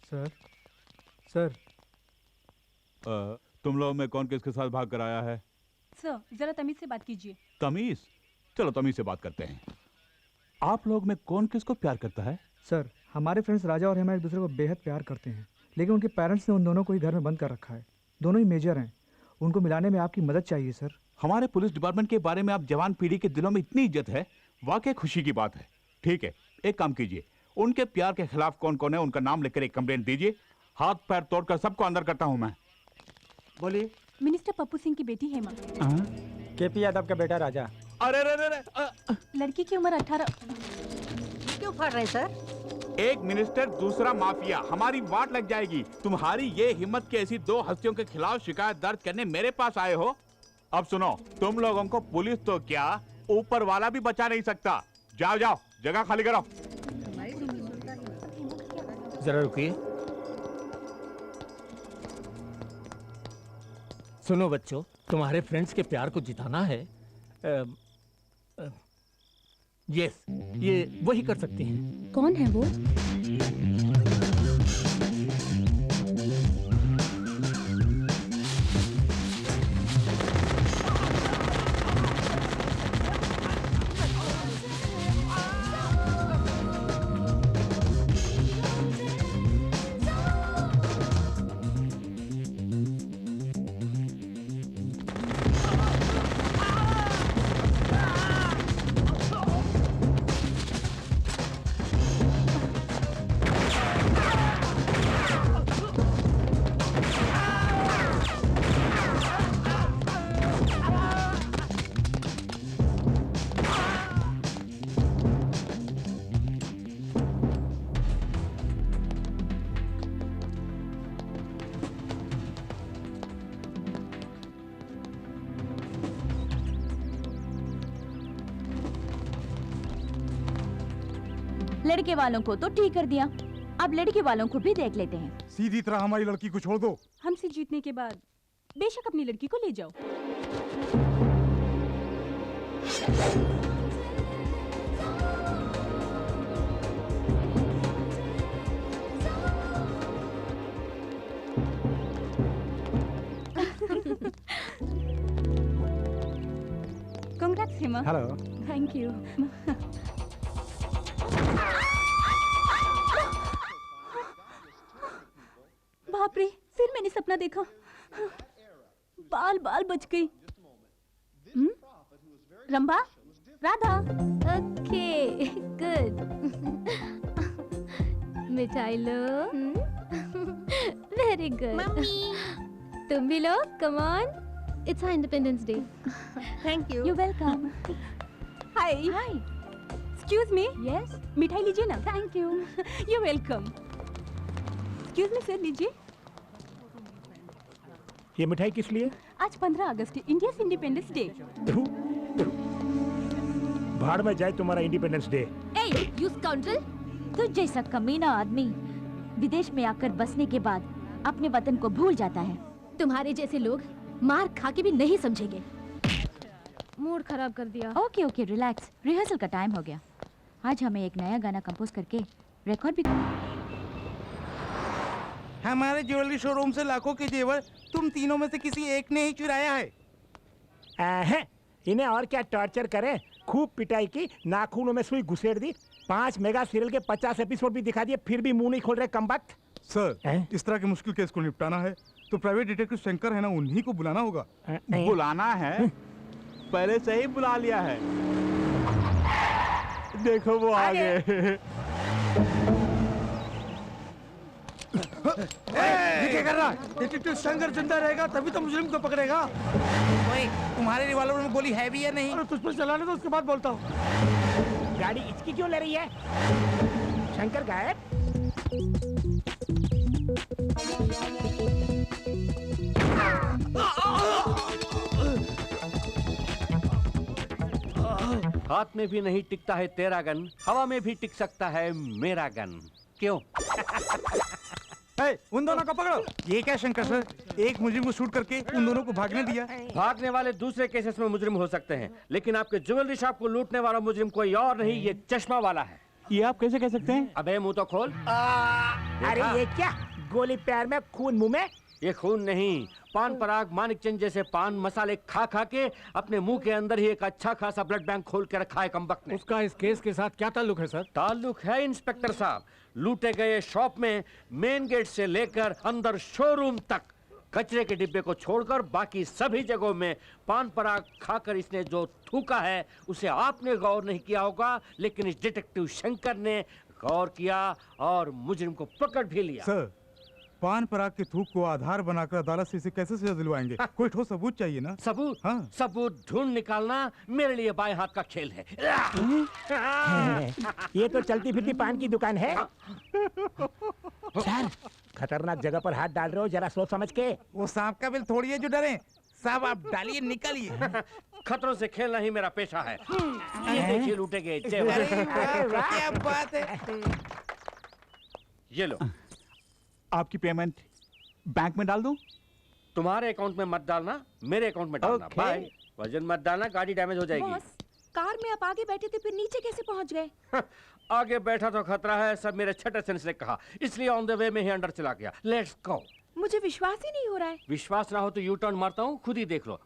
Sir sir तुम लोग में कौन किसके साथ भाग कर आया है? सर जरा तमीज से बात कीजिए। तमीज? चलो तमीज से बात करते हैं। आप लोग में कौन किसको प्यार करता है? सर हमारे फ्रेंड्स राजा और हम एक दूसरे को बेहद प्यार करते हैं, लेकिन उनके पेरेंट्स ने उन दोनों को ही घर में बंद कर रखा है। दोनों ही मेजर हैं, उनको मिलाने में आपकी मदद चाहिए सर। हमारे पुलिस डिपार्टमेंट के बारे में आप जवान पीढ़ी के दिलों में इतनी इज्जत है, वाकई खुशी की बात है। ठीक है, एक काम कीजिए, उनके प्यार के खिलाफ कौन कौन है उनका नाम लेकर एक कंप्लेंट दीजिए। हाथ पैर तोड़कर सबको अंदर करता हूं मैं। बोलिए। मिनिस्टर पप्पू सिंह की बेटी हेमा। केपी यादव का बेटा राजा। अरे अरे लड़की की उम्र 18। क्यों फाड़ रहे सर? एक मिनिस्टर दूसरा माफिया, हमारी वाट लग जाएगी। तुम्हारी ये हिम्मत की ऐसी दो हस्तियों के खिलाफ शिकायत दर्ज करने मेरे पास आए हो? अब सुनो, तुम लोगों को पुलिस तो क्या ऊपर वाला भी बचा नहीं सकता। जाओ जाओ, जगह खाली करो। जरा रुकिए। सुनो बच्चों, तुम्हारे फ्रेंड्स के प्यार को जिताना है। यस, ये वही कर सकती हैं। कौन है वो? लड़के वालों को तो ठीक कर दिया, अब लड़के वालों को भी देख लेते हैं। सीधी तरह हमारी लड़की को छोड़ दो। हमसे जीतने के बाद बेशक अपनी लड़की को ले जाओ। Congrats, Hema. Hello. Thank you. बाप रे, फिर मैंने सपना देखा। बाल बाल बच गई। रंभा, राधा। Okay, good. मिठाई लो। Very good. मम्मी, तुम भी लो, come on. It's our independence day. Thank you. You welcome. Hi. Hi. Excuse me. Yes. मिठाई लीजिए ना। Thank you. You welcome. Excuse me sir, लीजिए। ये मिठाई किस लिए? आज 15 अगस्त, इंडिया इंडिपेंडेंस डे। भाड़ में जाए तुम्हारा independence day. A, you scoundrel! तुझ जैसा कमीना आदमी विदेश में आकर बसने के बाद अपने वतन को भूल जाता है। तुम्हारे जैसे लोग मार खा के भी नहीं समझेंगे। मूड खराब कर दिया। Okay okay, relax. रिहर्सल का टाइम हो गया। आज हमें एक नया गाना कंपोज करके रिकॉर्ड भी। हमारे ज्वेलरी शोरूम से लाखों के जेवर तुम तीनों में से किसी एक ने ही चुराया है। इन्हें और क्या टॉर्चर करें? खूब पिटाई की, नाखूनों में सुई घुसेड़ दी, 5 मेगा सीरियल के 50 एपिसोड भी दिखा दिए, फिर भी मुंह नहीं खोल रहे कमबख्त। सर, इस तरह के मुश्किल केस को निपटाना है तो प्राइवेट डिटेक्टिव शंकर है ना, उन्हीं को बुलाना होगा। बुलाना है? पहले से ही बुला लिया है। देखो वो आ गए। ये क्या कर रहा? डिटेक्टिव शंकर जिंदा रहेगा तभी तो मुजरिम को पकड़ेगा। ओए, तुम्हारे रिवॉल्वर में गोली है भी या नहीं? अरे तुझ पर चलाने दो, उसके बाद बोलता हूँ। गाड़ी इसकी क्यों ले रही है? शंकर गायब। हाथ में भी नहीं टिकता है तेरा गन, हवा में भी टिक सकता है मेरा गन। क्यों? उन दोनों को पकड़ो। ये क्या शंकर सर, एक मुजरिम को शूट करके उन दोनों को भागने दिया। भागने वाले दूसरे केसेस में मुजरिम हो सकते हैं, लेकिन आपके ज्वेलरी शॉप को लूटने वाला मुजरिम कोई और नहीं, ये चश्मा वाला है। ये आप कैसे कह सकते हैं? अबे मुंह तो खोल। अरे ये क्या, गोली पैर में खून मुंह में? ये खून नहीं, पान पराग मानिकचंद जैसे पान मसाले खा खा के अपने मुंह के अंदर ही एक अच्छा खासा ब्लड बैंक खोल के रखा है कमबख्त ने। उसका इस केस के साथ क्या ताल्लुक है सर? ताल्लुक है इंस्पेक्टर साहब, लूटे गए शॉप में मेन गेट से लेकर अंदर शोरूम तक कचरे के डिब्बे को छोड़कर बाकी सभी जगहों में पान पराग खाकर इसने जो थूका है उसे आपने गौर नहीं किया होगा, लेकिन इस डिटेक्टिव शंकर ने गौर किया और मुजरिम को पकड़ भी लिया। सर, पान पराग के थूक को आधार बनाकर अदालत से इसे कैसे सजा दिलवाएंगे? कोई ठोस सबूत चाहिए ना। सबूत? हाँ। सबूत ढूंढ निकालना मेरे लिए बाएं हाथ का खेल है। ये तो चलती फिरती पान की दुकान है। सर, खतरनाक जगह पर हाथ डाल रहे हो, जरा सोच समझ के। वो सांप का बिल थोड़ी है जो डरे। साहब आप डालिए, निकलिए। खतरों से खेलना ही मेरा पेशा है। ये देखिए लूटे गए जेवर। क्या बात है। ये लो। आपकी पेमेंट बैंक में डाल दूं? तुम्हारे अकाउंट में मत डालना, मेरे अकाउंट में डालना। बाय। वजन मत डालना, गाड़ी डैमेज हो जाएगी। बॉस, कार में आप आगे बैठे थे, फिर नीचे कैसे पहुंच गए? आगे बैठा तो खतरा है, सब मेरे छठे सेंस ने कहा, इसलिए ऑन द वे में ही अंदर चला गया। Let's go. मुझे विश्वास ही नहीं हो रहा है। विश्वास ना हो तो यू टर्न मारता हूँ, खुद ही देख लो।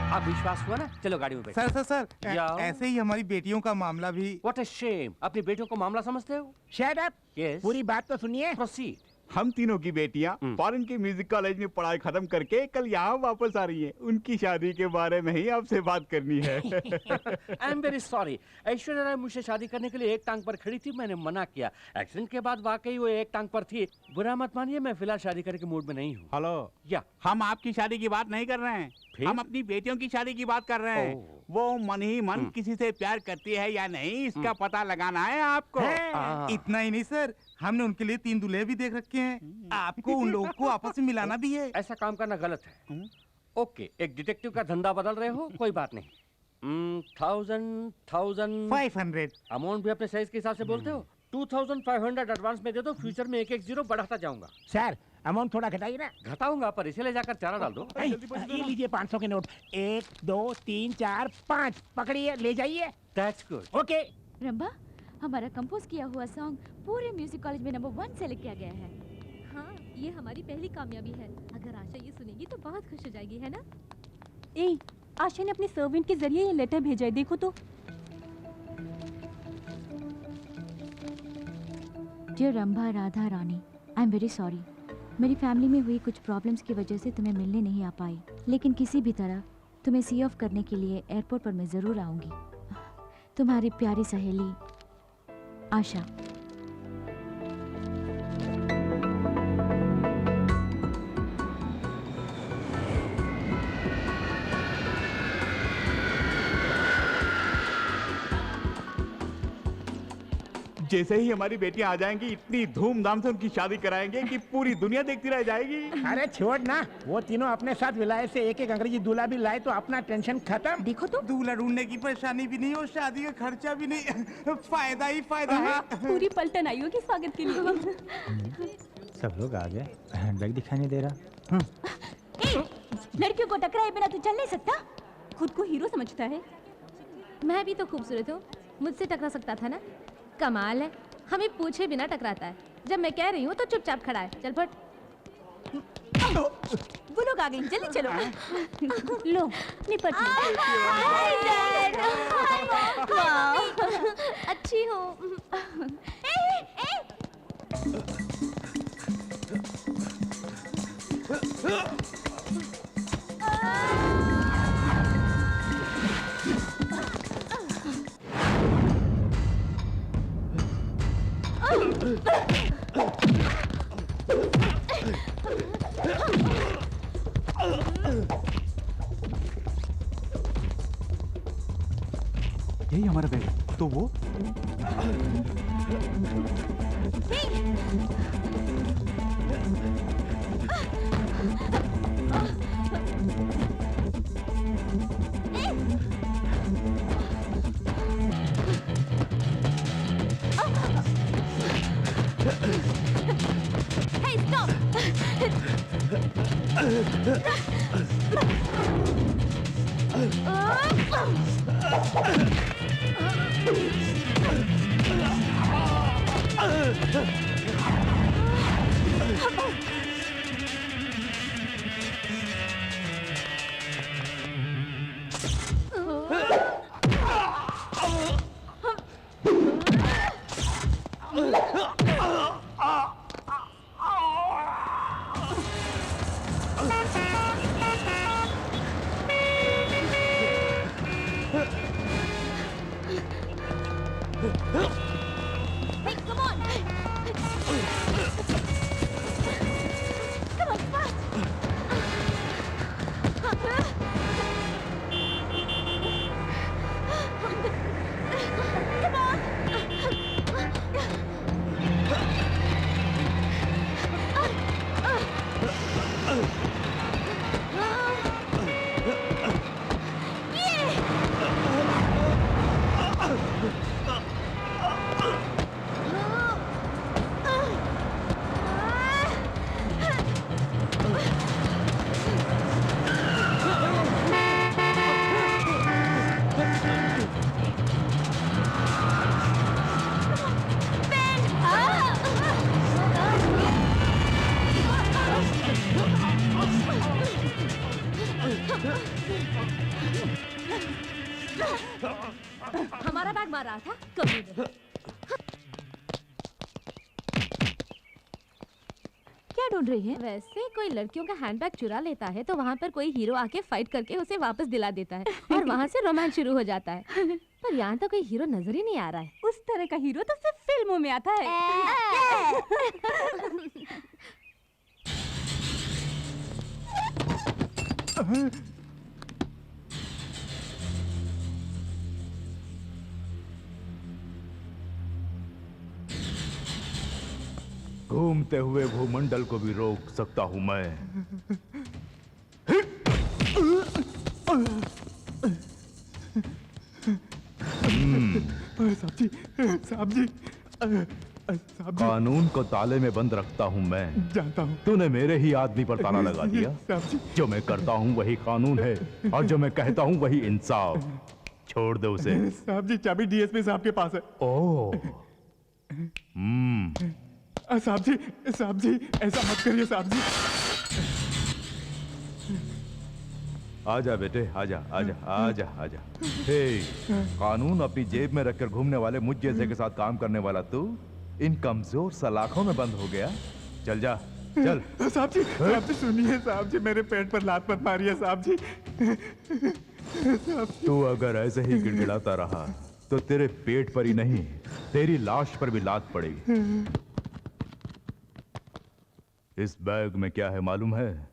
अब विश्वास हुआ ना, चलो गाड़ी में बैठो। सर सर सर, जाओ। ऐसे ही हमारी बेटियों का मामला भी। व्हाट अ शेम, अपनी बेटियों को मामला समझते हो? Shut up. Yes. पूरी बात तो सुनिए। प्रोसीड। हम तीनों की बेटियां फॉरेन के म्यूजिक कॉलेज में पढ़ाई खत्म करके कल यहाँ वापस आ रही हैं। उनकी शादी के बारे में ही आपसे बात करनी है। I am very sorry, Aishwarya Rai मुझसे शादी करने के लिए एक टांग पर खड़ी थी, मैंने मना किया। एक्सीडेंट के बाद वाकई वो एक टांग पर थी। बुरा मत मानिए, मैं फिलहाल शादी करने के मूड में नहीं हूँ। हेलो, या हम आपकी शादी की बात नहीं कर रहे हैं, फिर? हम अपनी बेटियों की शादी की बात कर रहे हैं। वो मन ही मन किसी से प्यार करती है या नहीं, इसका पता लगाना है आपको। इतना ही नहीं सर, हमने उनके लिए 3 दूल्हे भी देख रखे हैं। आपको उन लोगों को आपस में मिलाना भी है। ऐसा काम करना गलत है। ओके, एक डिटेक्टिव का धंधा बदल रहे हो, कोई बात नहीं। 500 अमाउंट भी अपने साइज के हिसाब से बोलते हो। 2500 एडवांस में दे दो, फ्यूचर में एक एक जीरो बढ़ाता जाऊंगा। सर, अमाउंट थोड़ा घटाइए ना। घटाऊंगा, पर इसे ले जाकर चारा डाल दो। ये लीजिए 500 के नोट। 1 2 3 4 5 पकड़िए, ले जाइए। That's good. ओके। रंभा, हमारा कंपोज किया हुआ सॉन्ग पूरे म्यूजिक कॉलेज में नंबर 1 सेलेक्ट किया गया है। हाँ, ये हमारी पहली कामयाबी है। अगर आशा ये सुनेगी तो बहुत खुश हो जाएगी, है ना? ए, आशा ने अपने सर्वेंट के जरिए ये लेटर भेजा है, देखो तो। Dear Rambha Radha Rani, I am very sorry. मेरी फैमिली में हुई कुछ प्रॉब्लम्स की वजह से तुम्हें मिलने नहीं आ पाई, लेकिन किसी भी तरह तुम्हें सी ऑफ करने के लिए एयरपोर्ट पर मैं ज़रूर आऊँगी। तुम्हारी प्यारी सहेली आशा। जैसे ही हमारी बेटियां आ जाएंगी, इतनी धूमधाम से उनकी शादी कराएंगे कि पूरी दुनिया देखती रह जाएगी। अरे छोड़ ना, वो तीनों अपने साथ विलायत से एक एक अंग्रेजी दूल्हा भी लाए तो अपना टेंशन खत्म। देखो तो, दूल्हा ढूंढने की परेशानी भी नहीं और शादी का खर्चा भी नहीं। फायदा ही फायदा है। पूरी पलटन आई होगी स्वागत के लिए। सब लोग आ गए, हैंडबैग दिखाई नहीं दे रहा। लड़कियों को टकराए बिना तू चल नहीं सकता। खुद को हीरो समझता है। मैं भी तो खूबसूरत हूँ, मुझसे टकरा सकता था ना? कमाल है, हमें पूछे बिना टकराता है। जब मैं कह रही हूँ तो चुपचाप खड़ा है। चल फट। वो लोग आ गए, जल्दी चलो। लो, निपट अच्छी हो। यही हमारा बैग है। तो वो हमारा बैग मार रहा था कभी। क्या ढूंढ रही है? वैसे कोई लड़कियों का हैंडबैग चुरा लेता है तो वहाँ पर कोई हीरो आके फाइट करके उसे वापस दिला देता है और वहाँ से रोमांस शुरू हो जाता है। पर यहाँ तो कोई हीरो नजर ही नहीं आ रहा है। उस तरह का हीरो तो सिर्फ फिल्मों में आता है। घूमते हुए भूमंडल को भी रोक सकता हूं मैं। साहब जी, साहब जी, कानून को ताले में बंद रखता हूं मैं। जानता हूँ। तूने मेरे ही आदमी पर ताला लगा दिया। साहब जी, जो मैं करता हूं वही कानून है और जो मैं कहता हूं वही इंसाफ। छोड़ दो उसे। साहब जी, चाबी डीएसपी साहब के पास है। ओह, साहब जी, साहब जी, ऐसा मत करिए साहब जी। आजा बेटे, आजा आजा आजा आजा। हे, कानून अपनी जेब में रखकर घूमने वाले मुझ जैसे के साथ काम करने वाला तू इन कमजोर सलाखों में बंद हो गया। चल जा, चल। साहब जी सुनिए साहब जी, मेरे पेट पर लात मत मारिए साहब जी। तू अगर ऐसे ही गिड़गिड़ाता रहा तो तेरे पेट पर ही नहीं, तेरी लाश पर भी लात पड़ेगी। इस बैग में क्या है मालूम है?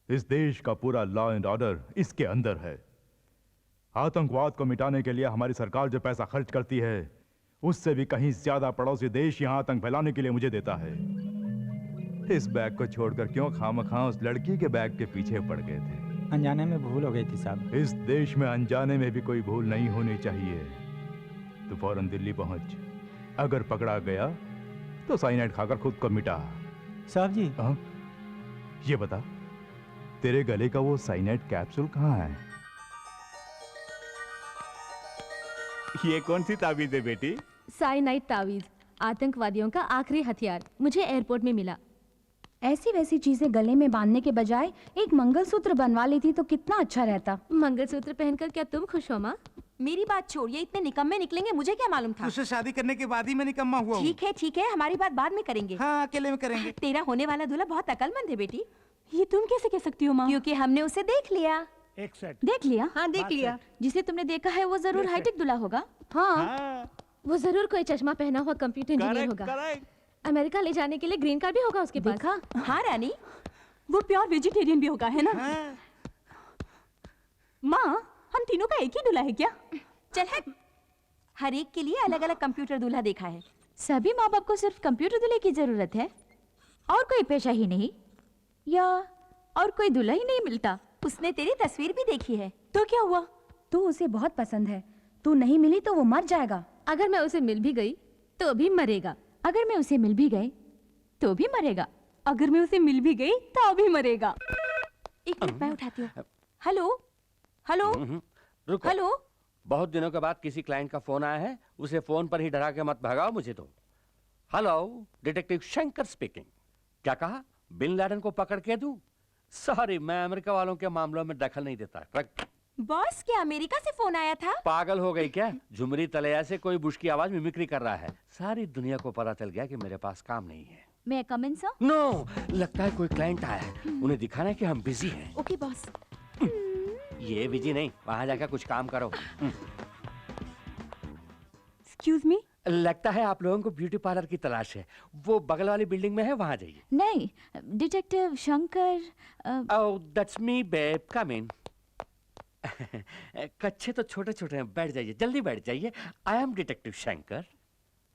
इस देश का पूरा लॉ एंड ऑर्डर इसके अंदर है। आतंकवाद को मिटाने के लिए हमारी सरकार जो पैसा खर्च करती है उससे भी कहीं ज्यादा पड़ोसी देश यहां आतंक फैलाने के लिए मुझे देता है। इस बैग को छोड़कर क्यों खामखा उस लड़की के बैग के पीछे पड़ गए थे? अनजाने में भूल हो गई थी साहब। इस देश में अनजाने में भी कोई भूल नहीं होनी चाहिए। तो फौरन दिल्ली पहुंच। अगर पकड़ा गया तो साइनाइड खाकर खुद को मिटा। साहब जी, ये बता, तेरे गले का वो साइनाइड कैप्सूल कहाँ है? ये कौन सी ताबीज है बेटी? साइनाइड तावीज, आतंकवादियों का आखिरी हथियार, मुझे एयरपोर्ट में मिला। ऐसी वैसी चीजें गले में बांधने के बजाय एक मंगलसूत्र बनवा लेती तो कितना अच्छा रहता। मंगलसूत्र पहनकर क्या तुम खुश हो माँ? मेरी बात छोड़िए, इतने निकम्मे निकलेंगे मुझे क्या मालूम था। उससे शादी करने के बाद ही मैं निकम्मा हुआ हूँ। ठीक है, हमारी बात बाद में करेंगे। हाँ, अकेले में करेंगे। तेरा होने वाला दूल्हा बहुत अकलमंद है बेटी। ये तुम कैसे कह सकती हो माँ? क्योंकि हमने उसे देख लिया। एक सेट। देख लिया? हाँ, देख लिया। जिसे तुमने देखा है वो जरूर हाईटेक दूल्हा होगा। हाँ, वो जरूर कोई चश्मा पहना हुआ कंप्यूटर इंजीनियर होगा। अमेरिका ले जाने के लिए ग्रीन कार्ड भी होगा उसके पास। देखा? हाँ रानी, वो प्योर वेजिटेरियन भी होगा, है ना? माँ, हम तीनों का एक ही दूल्हा है क्या? चल हट, हर एक के लिए अलग अलग कंप्यूटर दूल्हा देखा है। सभी माँ बाप को सिर्फ कंप्यूटर दूल्हे की जरूरत है और कोई पेशा ही नहीं, या और कोई दूल्हा ही नहीं मिलता। उसने तेरी तस्वीर भी देखी है। तो क्या हुआ? तू उसे बहुत पसंद है, तू नहीं मिली तो वो मर जाएगा। अगर मैं उसे मिल भी गई तो भी मरेगा। अगर मैं उसे मिल भी गई तो भी मरेगा। अगर मैं उसे मिल भी गई तो भी मरेगा। एक मिनट मैं उठाती हूँ। हेलो हेलो रुको। हेलो। बहुत दिनों के बाद किसी क्लाइंट का फोन आया है, उसे फोन पर ही डरा के मत भगाओ मुझे तो। Hello, detective Shankar speaking. क्या कहा? बिन लादेन को पकड़ के दूं? सॉरी, मैं अमेरिका वालों के मामलों में दखल नहीं देता। बॉस, क्या अमेरिका से फोन आया था? पागल हो गई क्या? झुमरी तलैया से कोई बुश की आवाज मिमिक्री कर रहा है। सारी दुनिया को पता चल गया कि मेरे पास काम नहीं है। मैं कम इन सर? नो, लगता है कोई क्लाइंट आया है। उन्हें दिखाना है कि हम बिजी हैं। Okay boss. ये बिजी नहीं, वहां जाकर कुछ काम करो। Excuse me. लगता है आप लोगों को ब्यूटी पार्लर की तलाश है। वो बगल वाली बिल्डिंग में है, वहां जाइए। नहीं, detective Shankar. Oh, that's me babe, come in. कच्चे तो छोटे छोटे हैं, बैठ जाइए, जल्दी बैठ जाइए। I am detective Shankar.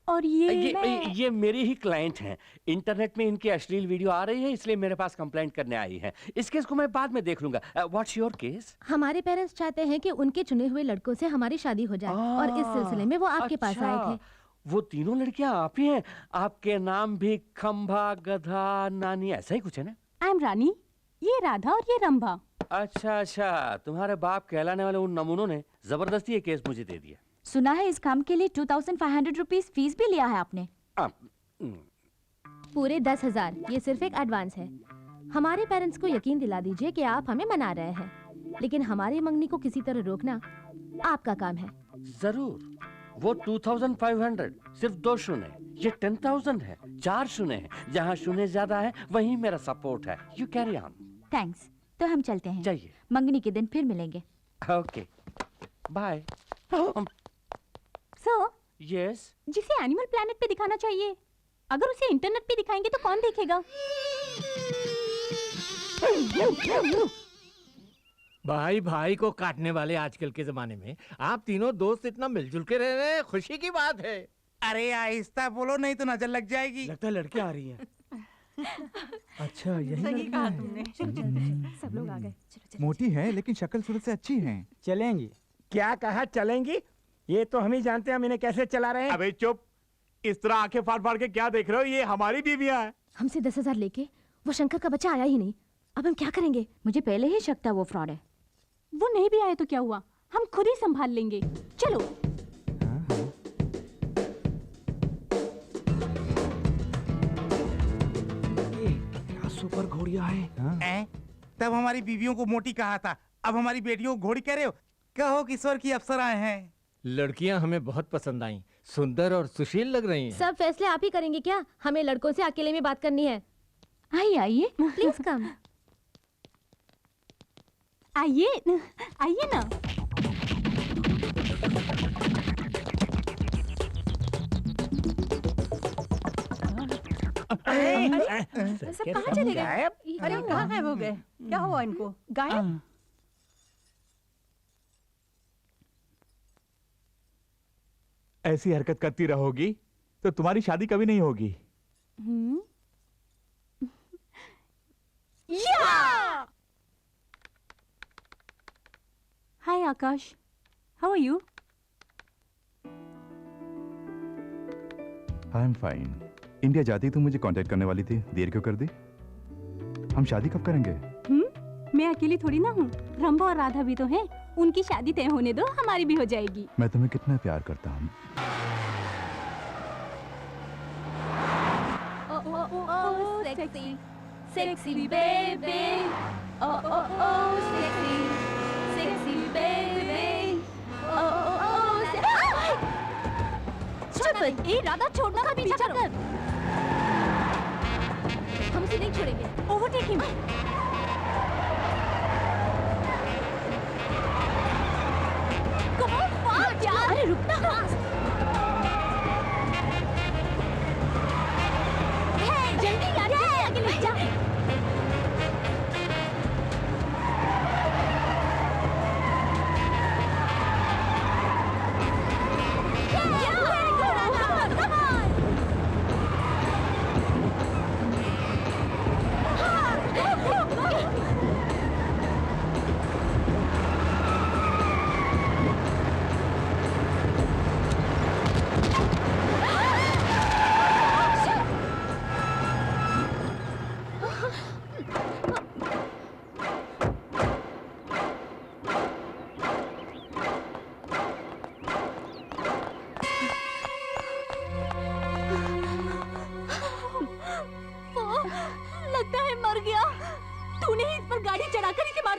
और ये मेरी ही क्लाइंट हैं। इंटरनेट में इनकी अश्लील वीडियो आ रही है, इसलिए मेरे पास कंप्लेंट करने आई है। इस केस को मैं बाद में देख लूंगा। What's your case? हमारे पेरेंट्स चाहते हैं कि उनके चुने हुए लड़कों से हमारी शादी हो जाए और इस सिलसिले में वो आपके पास आए थे। वो तीनों लड़कियां आप ही हैं? आपके नाम भी खंभा, गधा, नानी, ऐसा ही कुछ है ना? आई एम रानी, ये राधा और ये रंभा। अच्छा, तुम्हारे बाप कहलाने वाले उन नमूनों ने जबरदस्ती ये केस मुझे दे दिया। सुना है इस काम के लिए 2500 रुपीस फीस भी लिया है आपने? पूरे 10,000। ये सिर्फ एक एडवांस है। हमारे पेरेंट्स को यकीन दिला दीजिए कि आप हमें मना रहे हैं, लेकिन हमारी मंगनी को किसी तरह रोकना आपका काम है। जरूर। वो 2500 सिर्फ 2 शून्य, ये 10,000 है, 4 शून्य है। जहाँ शून्य ज्यादा है वहीं मेरा सपोर्ट है। You carry on. थैंक्स। तो हम चलते हैं। जाइए। मंगनी के दिन फिर मिलेंगे। Okay, bye. Sir, yes. जिसे एनिमल प्लैनेट पे दिखाना चाहिए, अगर उसे इंटरनेट पे दिखाएंगे तो कौन देखेगा? भाई भाई को काटने वाले आजकल के जमाने में आप तीनों दोस्त इतना मिलजुल के रह रहे हैं, खुशी की बात है। अरे आहिस्ता बोलो, नहीं तो नजर लग जाएगी। लगता है लड़के आ रही हैं। अच्छा, यही सही लड़की कहा है। तुमने। सब लोग आ गए। मोटी है लेकिन शक्ल सूरत से अच्छी हैं। चलेंगी? क्या कहा चलेंगी? ये तो हम ही जानते हैं हम इन्हें कैसे चला रहे हैं। अबे चुप, इस तरह आंखें फाड़ फाड़ के क्या देख रहे हो? ये हमारी बीवियां हैं। हमसे 10,000 लेके वो शंकर का बच्चा आया ही नहीं। अब हम क्या करेंगे? मुझे पहले ही शक था वो फ्रॉड है। वो नहीं भी आए तो क्या हुआ, हम खुद ही संभाल लेंगे। चलो। क्या सुपर घोड़िया है। तब हमारी बीवियों को मोटी कहा था, अब हमारी बेटियों को घोड़ी कह रहे हो? कहो किशोर की अप्सराएं हैं। लड़कियां हमें बहुत पसंद आईं, सुंदर और सुशील लग रही हैं। सब फैसले आप ही करेंगे क्या? हमें लड़कों से अकेले में बात करनी है। आइए आइए, प्लीज कम। आइए आइए ना। सब कहाँ चले गए? अरे कहाँ गायब हो गए? क्या हुआ इनको? गायब? ऐसी हरकत करती रहोगी तो तुम्हारी शादी कभी नहीं होगी। Hi Akash, how are you? I am fine. India जाती तो मुझे कांटेक्ट करने वाली थी, देर क्यों कर दी? हम शादी कब करेंगे? मैं अकेली थोड़ी ना हूँ, रंभा और राधा भी तो हैं। उनकी शादी तय होने दो, हमारी भी हो जाएगी। मैं तुम्हें कितना प्यार करता हूँ। सेक्सी सेक्सी बेबी, ओ ओ ओ सेक्सी सेक्सी बेबी, ओ ओ ओ स्टूपिड! ए राधा, छोड़ना का पीछा कर। हम उसे नहीं छोड़ेंगे। Overtake him. Come on fast यार। अरे रुकना। जल्दी यार, आगे ले जा।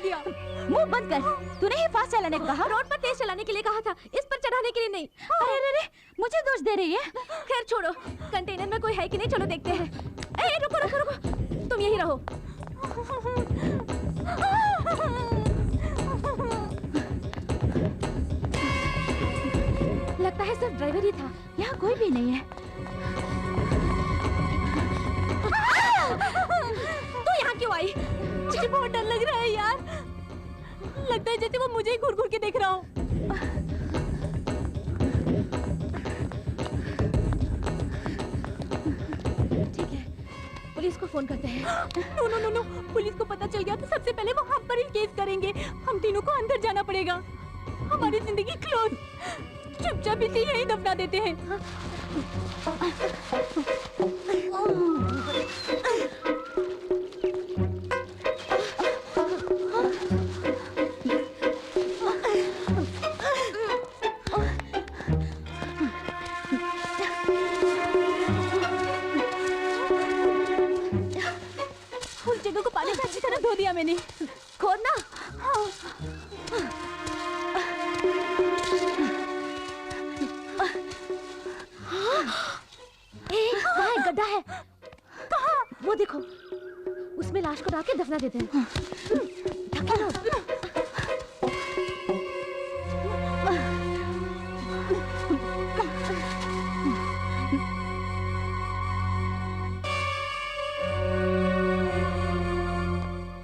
दिया। मुंह बंद कर। तूने ही फास्ट चलाने को कहा। रोड पर तेज चलाने के लिए कहा था, इस पर चढ़ाने के लिए नहीं। अरे अरे अरे, मुझे दोष दे रही है। खैर छोड़ो, कंटेनर में कोई है कि नहीं, चलो देखते हैं। ए रुको रुको रुको, तुम यही रहो। लगता है सिर्फ ड्राइवर ही था, यहाँ कोई भी नहीं है। तू यहाँ क्यों आई? मुझे बहुत डर लग रहा है यार। लगता है जैसे वो मुझे ही घूर घूर के देख रहा हो। ठीक है, पुलिस को फोन करते हैं। No no no no, police को पता चल गया तो सबसे पहले वो हम पर ही केस करेंगे। हम तीनों को अंदर जाना पड़ेगा। हमारी जिंदगी क्लोज। चुपचाप इसे यहीं दफना देते हैं। उस जगह को पानी से अच्छी तरह धो दिया मैंने। खोदना। कहाँ है? गड्ढा है। कहाँ? वो देखो, उसमें लाश को डाल के दफना देते हैं। ढकेलो।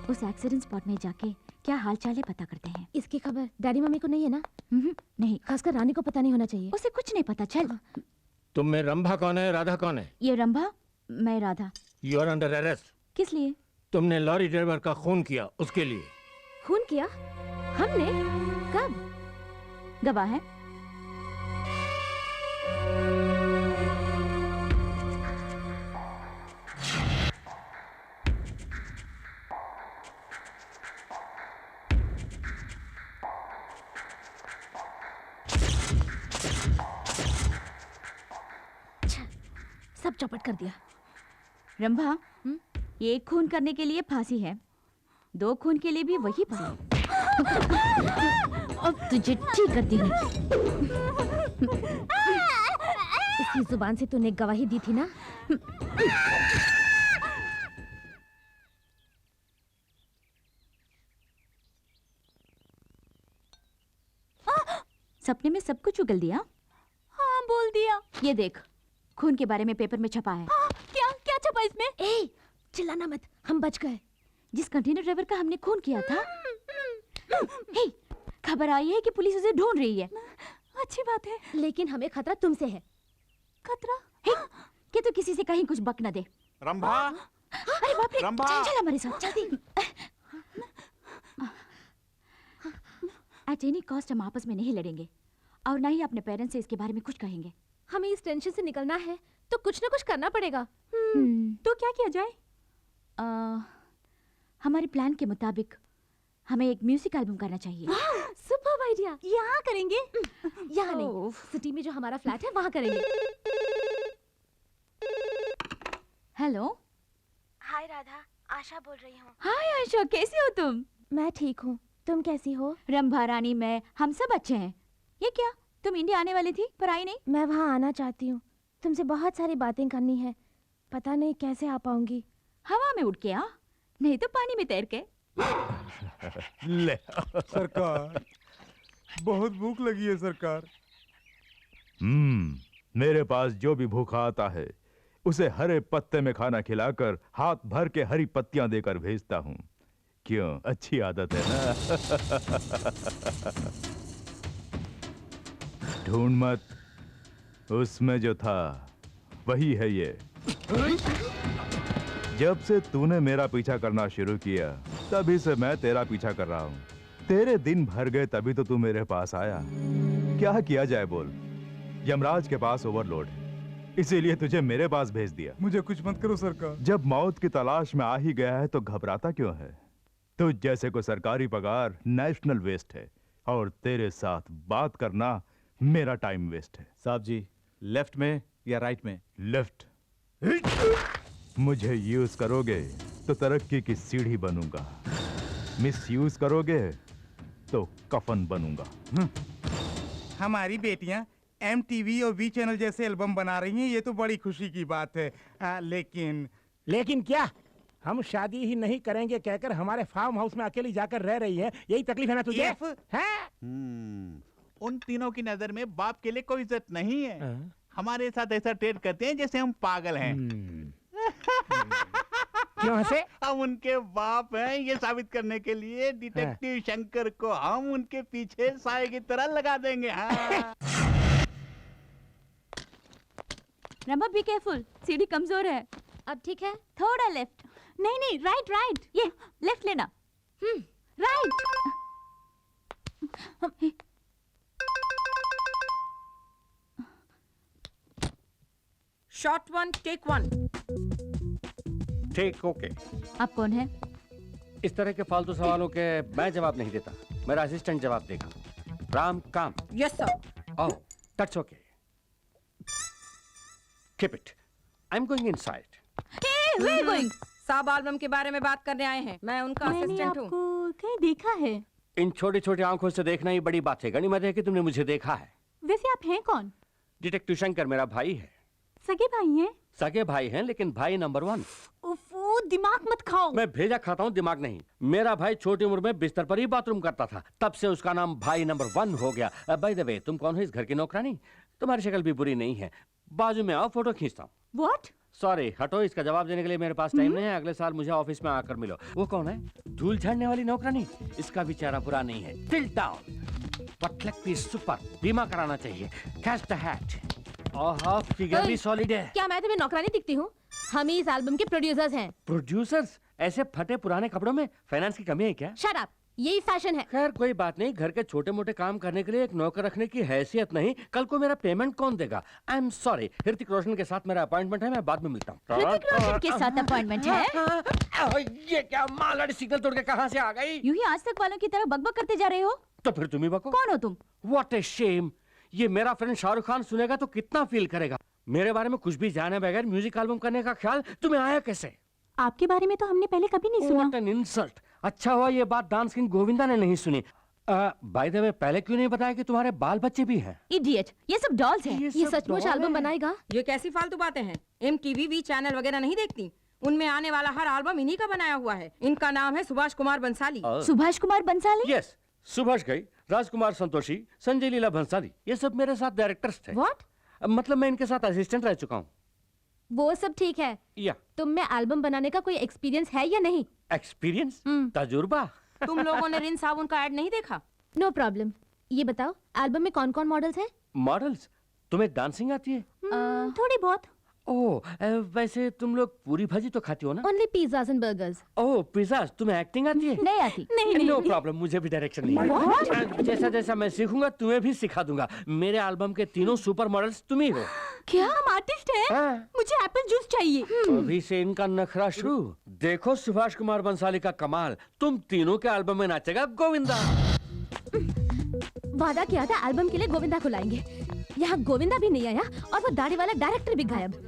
उस एक्सीडेंट स्पॉट में जाके क्या हाल चाल है पता करते हैं। इसकी खबर डैडी मम्मी को नहीं है ना? नहीं, खासकर रानी को पता नहीं होना चाहिए। उसे कुछ नहीं पता। चल। तुम में रंभा कौन है, राधा कौन है? ये रंभा, मैं Radha. You are under arrest. किस लिए? तुमने लॉरी ड्राइवर का खून किया, उसके लिए। खून किया? हमने? कब? गवाह है। सब चौपट कर दिया। रंभा, एक खून करने के लिए फांसी है, 2 खून के लिए भी वही फांसी। अब तुझे ठीक करती हूँ। इसी जुबान से तूने गवाही दी थी ना? सपने में सब कुछ उगल दिया। हाँ, बोल दिया। ये देख, खून के बारे में पेपर में छपा है। क्या क्या छपा इसमें? ए, चिल्लाना मत, हम बच गए। जिस कंटेनर ड्राइवर का हमने खून किया था। हे, खबर आई है कि पुलिस उसे ढूंढ रही है। अच्छी बात है, लेकिन हमें खतरा तुमसे है। खतरा? हे, कि तू किसी से कहीं कुछ बक न दे। रंभा, अरे बाप रे, रंभा। चल हमारे साथ, जल्दी। एट एनी कॉस्ट हम आपस में नहीं लड़ेंगे और ना ही अपने पेरेंट्स से इसके बारे में कुछ कहेंगे। हमें इस टेंशन से निकलना है तो कुछ ना कुछ करना पड़ेगा। तो क्या किया जाए? हमारे प्लान के मुताबिक हमें एक म्यूजिक एल्बम करना चाहिए। Super idea. यहाँ करेंगे? यहाँ नहीं, सिटी में जो हमारा फ्लैट है वहाँ करेंगे। हेलो। हाय राधा, आशा बोल रही हूँ। हाय आशा, कैसी हो तुम? मैं ठीक हूँ, तुम कैसी हो? रंभा रानी, मैं, हम सब अच्छे हैं। ये क्या, तुम इंडिया आने वाली थी पर आई नहीं? मैं वहाँ आना चाहती हूँ, तुमसे बहुत सारी बातें करनी है, पता नहीं कैसे आ पाऊंगी। हवा में उड़ के आ, नहीं तो पानी में तैर के। ले सरकार, बहुत भूख लगी है सरकार। मेरे पास जो भी भूखा आता है उसे हरे पत्ते में खाना खिलाकर हाथ भर के हरी पत्तियां देकर भेजता हूँ। क्यों, अच्छी आदत है ना? ढूंढ मत, उसमें जो था वही है ये। जब से तूने मेरा पीछा करना शुरू किया तभी से मैं तेरा पीछा कर रहा हूँ। तेरे दिन भर गए तभी तो तू मेरे पास आया। क्या किया जाए बोल? यमराज के पास ओवरलोड है, इसीलिए तुझे मेरे पास भेज दिया। मुझे कुछ मत करो सरकार। जब मौत की तलाश में आ ही गया है तो घबराता क्यों है? तुझ जैसे को सरकारी पगार नेशनल वेस्ट है और तेरे साथ बात करना मेरा टाइम वेस्ट है। साहब जी, लेफ्ट में या राइट में? लेफ्ट। मुझे यूज करोगे तो तरक्की की सीढ़ी बनूंगा। मिसयूज करोगे तो कफन बनूंगा। हमारी बेटियां MTV और V चैनल जैसे एल्बम बना रही हैं, ये तो बड़ी खुशी की बात है। लेकिन क्या हम शादी ही नहीं करेंगे कहकर हमारे फार्म हाउस में अकेली जाकर रह रही है, यही तकलीफ है ना तुझे? उन तीनों की नजर में बाप के लिए कोई इज्जत नहीं है। हमारे साथ ऐसा ट्रेड करते हैं जैसे हम पागल हैं। क्यों हंसे? हम उनके बाप हैं ये साबित करने के लिए डिटेक्टिव शंकर को हम उनके पीछे साए की तरह लगा देंगे। हाँ। रमा बी केयरफुल, सीढ़ी कमजोर है। अब ठीक है? थोड़ा लेफ्ट। नहीं नहीं, राइट राइट, ये लेफ्ट लेना। राइट। Shot 1 take 1। ठीक ओके। आप कौन है? इस तरह के फालतू सवालों के मैं जवाब नहीं देता, मेरा असिस्टेंट जवाब देगा। राम काम। Yes sir. Oh that's okay, keep it, I am going inside. Hey, where are you going? साब एल्बम के बारे में बात करने आए हैं, मैं उनका असिस्टेंट हूँ। आपको कहीं देखा है? इन छोटी छोटी आंखों से देखना ही बड़ी बात है। गनीमत है कि तुमने मुझे देखा है। वैसे आप हैं कौन? डिटेक्टिव शंकर मेरा भाई है। सगे भाई हैं? सगे भाई हैं लेकिन भाई नंबर 1। उफ़, दिमाग मत खाओ। मैं भेजा खाता हूँ, दिमाग नहीं। मेरा भाई छोटी उम्र में बिस्तर पर ही बाथरूम करता था, तब से उसका नाम भाई नंबर 1 हो गया। बाय द वे, तुम कौन हो इस घर की नौकरानी? तुम्हारी शक्ल भी बुरी नहीं है, बाजू में आओ फोटो खींचता हूँ। What? सॉरी हटो, इसका जवाब देने के लिए मेरे पास टाइम नहीं है। अगले साल मुझे ऑफिस में आकर मिलो। वो कौन है? धूल झाड़ने वाली नौकरानी? इसका भी चेहरा बुरा नहीं है। टिल्ट डाउन, पटलक सुपर, बीमा कराना चाहिए। Catch the hat. Oh figure भी सॉलिड है। क्या मैं तुम्हें नौकरानी दिखती हूँ? हम ही इस एल्बम के प्रोड्यूसर्स हैं। प्रोड्यूसर्स? ऐसे फटे पुराने कपड़ों में फाइनेंस की कमी है क्या? शट अप, यही फैशन है। खैर कोई बात नहीं, घर के छोटे मोटे काम करने के लिए एक नौकर रखने की हैसियत नहीं। कल को मेरा पेमेंट कौन देगा? आई एम सॉरी, ऋतिक रोशन के साथ मेरा अपॉइंटमेंट है, मैं बाद में मिलता हूँ। ऋतिक रोशन के साथ अपॉइंटमेंट है? ये क्या मालड़ी सिग्नल तोड़ के कहाँ से आ गई? यूं ही आज तक वालों की तरह बकबक करते जा रहे हो। तो फिर तुम ही बको। कौन हो तुम? What a shame! ये मेरा फ्रेंड शाहरुख खान सुनेगा तो कितना फील करेगा। मेरे बारे में कुछ भी जाने बगैर म्यूजिक एल्बम करने का ख्याल तुम्हें आया कैसे? आपके बारे में तो हमने पहले कभी नहीं सुना। What an insult! अच्छा हुआ ये बात डांस किंग गोविंदा ने नहीं सुनी। बाय द वे, पहले क्यों नहीं बताया कि तुम्हारे बाल बच्चे भी हैं? इडियट, ये सब डॉल्स हैं। ये सचमुच एल्बम बनाएगा? ये कैसी फालतू बातें हैं? MTV V चैनल वगैरह नहीं देखती? उनमें आने वाला हर एल्बम इन्हीं का बनाया हुआ है। इनका नाम है सुभाष कुमार बंसाली। सुभाष कुमार बंसाली? यस, सुभाष घई, राजकुमार संतोषी, संजय लीला भंसाली, ये सब मेरे साथ डायरेक्टर्स थे। What? मतलब मैं इनके साथ असिस्टेंट रह चुका हूँ। वो सब ठीक है, या तुम में एल्बम बनाने का कोई एक्सपीरियंस है या नहीं? एक्सपीरियंस? तजुर्बा? तुम लोगों ने रिन साबुन का ऐड नहीं देखा? No problem. ये बताओ, एल्बम में कौन कौन मॉडल्स हैं? मॉडल्स? तुम्हें डांसिंग आती है? थोड़ी बहुत। ओह, वैसे तुम लोग पूरी भाजी तो खाती हो ना? Only pizzas and burgers. Oh pizzas, तुम्हें एक्टिंग आती है? नहीं आती। नो प्रॉब्लम, मुझे भी डायरेक्शन नहीं है। जैसा जैसा मैं सीखूंगा तुम्हें भी सिखा दूंगा। मेरे एल्बम के तीनों सुपर मॉडल्स तुम ही हो। क्या हम आर्टिस्ट हैं? मुझे एप्पल जूस चाहिए। अभी से इनका नखरा शुरू। देखो सुभाष कुमार बंसाली का कमाल, तुम तीनों के एल्बम में नाचेगा गोविंदा। वादा किया था एल्बम के लिए गोविंदा को लाएंगे, यहाँ गोविंदा भी नहीं आया और वो दाढ़ी वाला डायरेक्टर भी गायब।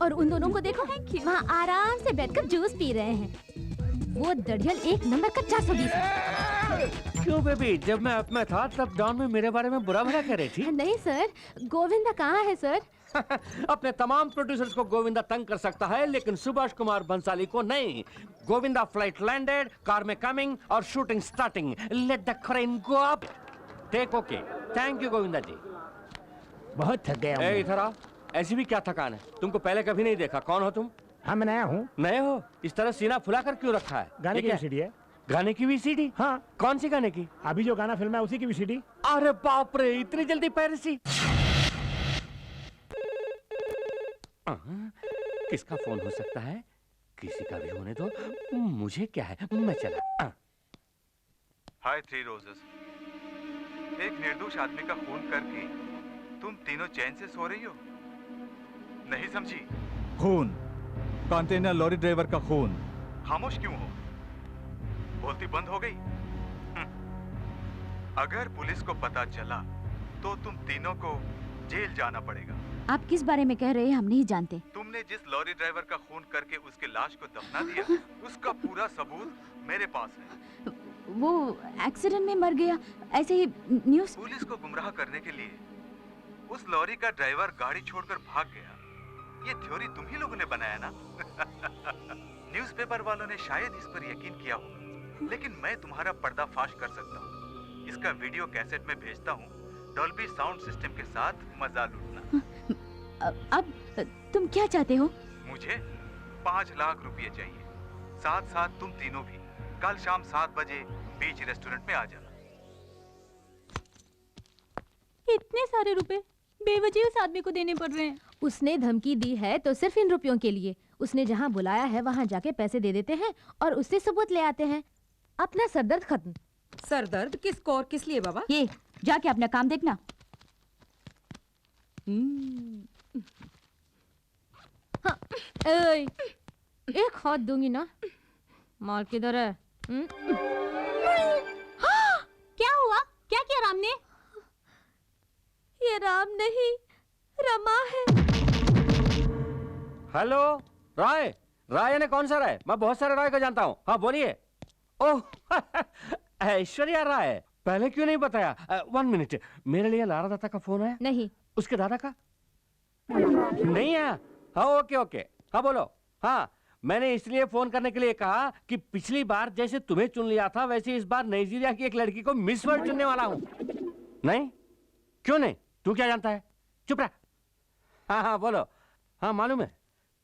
और उन दोनों को देखो, वहाँ आराम से बैठकर जूस पी रहे हैं। वो दड़ियल एक नंबर का 420। क्यों बेबी, जब मैं अप में था तब डॉन में मेरे बारे में बुरा भला कह रही थी। नहीं सर, गोविंदा कहाँ है सर? अपने तमाम प्रोड्यूसर्स को गोविंदा तंग कर सकता है लेकिन सुभाष कुमार बंसाली को नहीं। गोविंदा फ्लाइट लैंडेड, कार में कमिंग और shooting starting. Let the crane go up. Take okay. Thank you Govinda ji. बहुत थक गया हूँ। इधर आओ। ऐसी भी क्या थकान है? तुमको पहले कभी नहीं देखा। कौन हो तुम? हाँ मैं नया हूँ। नए हो? इस तरह सीना फुला कर क्यों रखा है? गाने की VCD है। गाने की VCD? हाँ। कौन सी गाने की? अभी जो गाना फिल्म है उसी की VCD। अरे बाप रे, इतनी जल्दी पायरेसी? किसका फोन हो सकता है? किसी का भी होने दो, मुझे क्या है, मैं चला। हाय थ्री रोजेस। एक निर्दोष आदमी का खून करके तुम तीनों चैन से सो रही हो? नहीं समझी? खून, कंटेनर लॉरी ड्राइवर का खून। खामोश क्यों हो? बोलती बंद हो गई? अगर पुलिस को पता चला तो तुम तीनों को जेल जाना पड़ेगा। आप किस बारे में कह रहे हैं हम नहीं जानते। तुमने जिस लॉरी ड्राइवर का खून करके उसके लाश को दफना दिया, उसका पूरा सबूत मेरे पास है। वो एक्सीडेंट में मर गया, ऐसे ही न्यूज़। पुलिस को गुमराह करने के लिए उस लॉरी का ड्राइवर गाड़ी छोड़कर भाग गया। ये थ्योरी तुम ही लोगों ने बनाया ना? न्यूज़पेपर वालों ने शायद इस पर यकीन किया होगा, लेकिन मैं तुम्हारा पर्दाफाश कर सकता हूँ। इसका वीडियो कैसेट में भेजता हूँ। डॉल्बी साउंड सिस्टम के साथ मजा लूटना। अब तुम क्या चाहते हो? मुझे 5 लाख रुपए चाहिए, साथ साथ तुम तीनों भी कल शाम 7 बजे बीच रेस्टोरेंट में आ जाना। इतने सारे रुपए बेवजह उस आदमी को देने पड़ रहे हैं। उसने धमकी दी है तो सिर्फ इन रुपयों के लिए। उसने जहाँ बुलाया है वहाँ जाके पैसे दे देते हैं और उससे सबूत ले आते हैं। अपना सरदर्द खत्म। सरदर्द किसको और किस लिए बाबा? ये जाके अपना काम देखना। हाँ, एक हाथ दूंगी ना। माल किधर है? क्या हुआ? क्या किया राम ने? ये राम नहीं, रमा है। हेलो राय। राय ने कौन सा राय? मैं बहुत सारे राय को जानता हूँ। हाँ बोलिए। ओह ऐश्वर्या राय, पहले क्यों नहीं बताया? 1 मिनट, मेरे लिए लारा दत्ता का फोन आया? नहीं। उसके दादा का? नहीं है। हाँ ओके ओके, हाँ बोलो। हाँ मैंने इसलिए फोन करने के लिए कहा कि पिछली बार जैसे तुम्हें चुन लिया था वैसे इस बार नाइजीरिया की एक लड़की को मिस वर्ल्ड चुनने वाला हूँ। नहीं? क्यों नहीं? तू क्या जानता है? चुप रह। हाँ हाँ बोलो। हाँ मालूम है,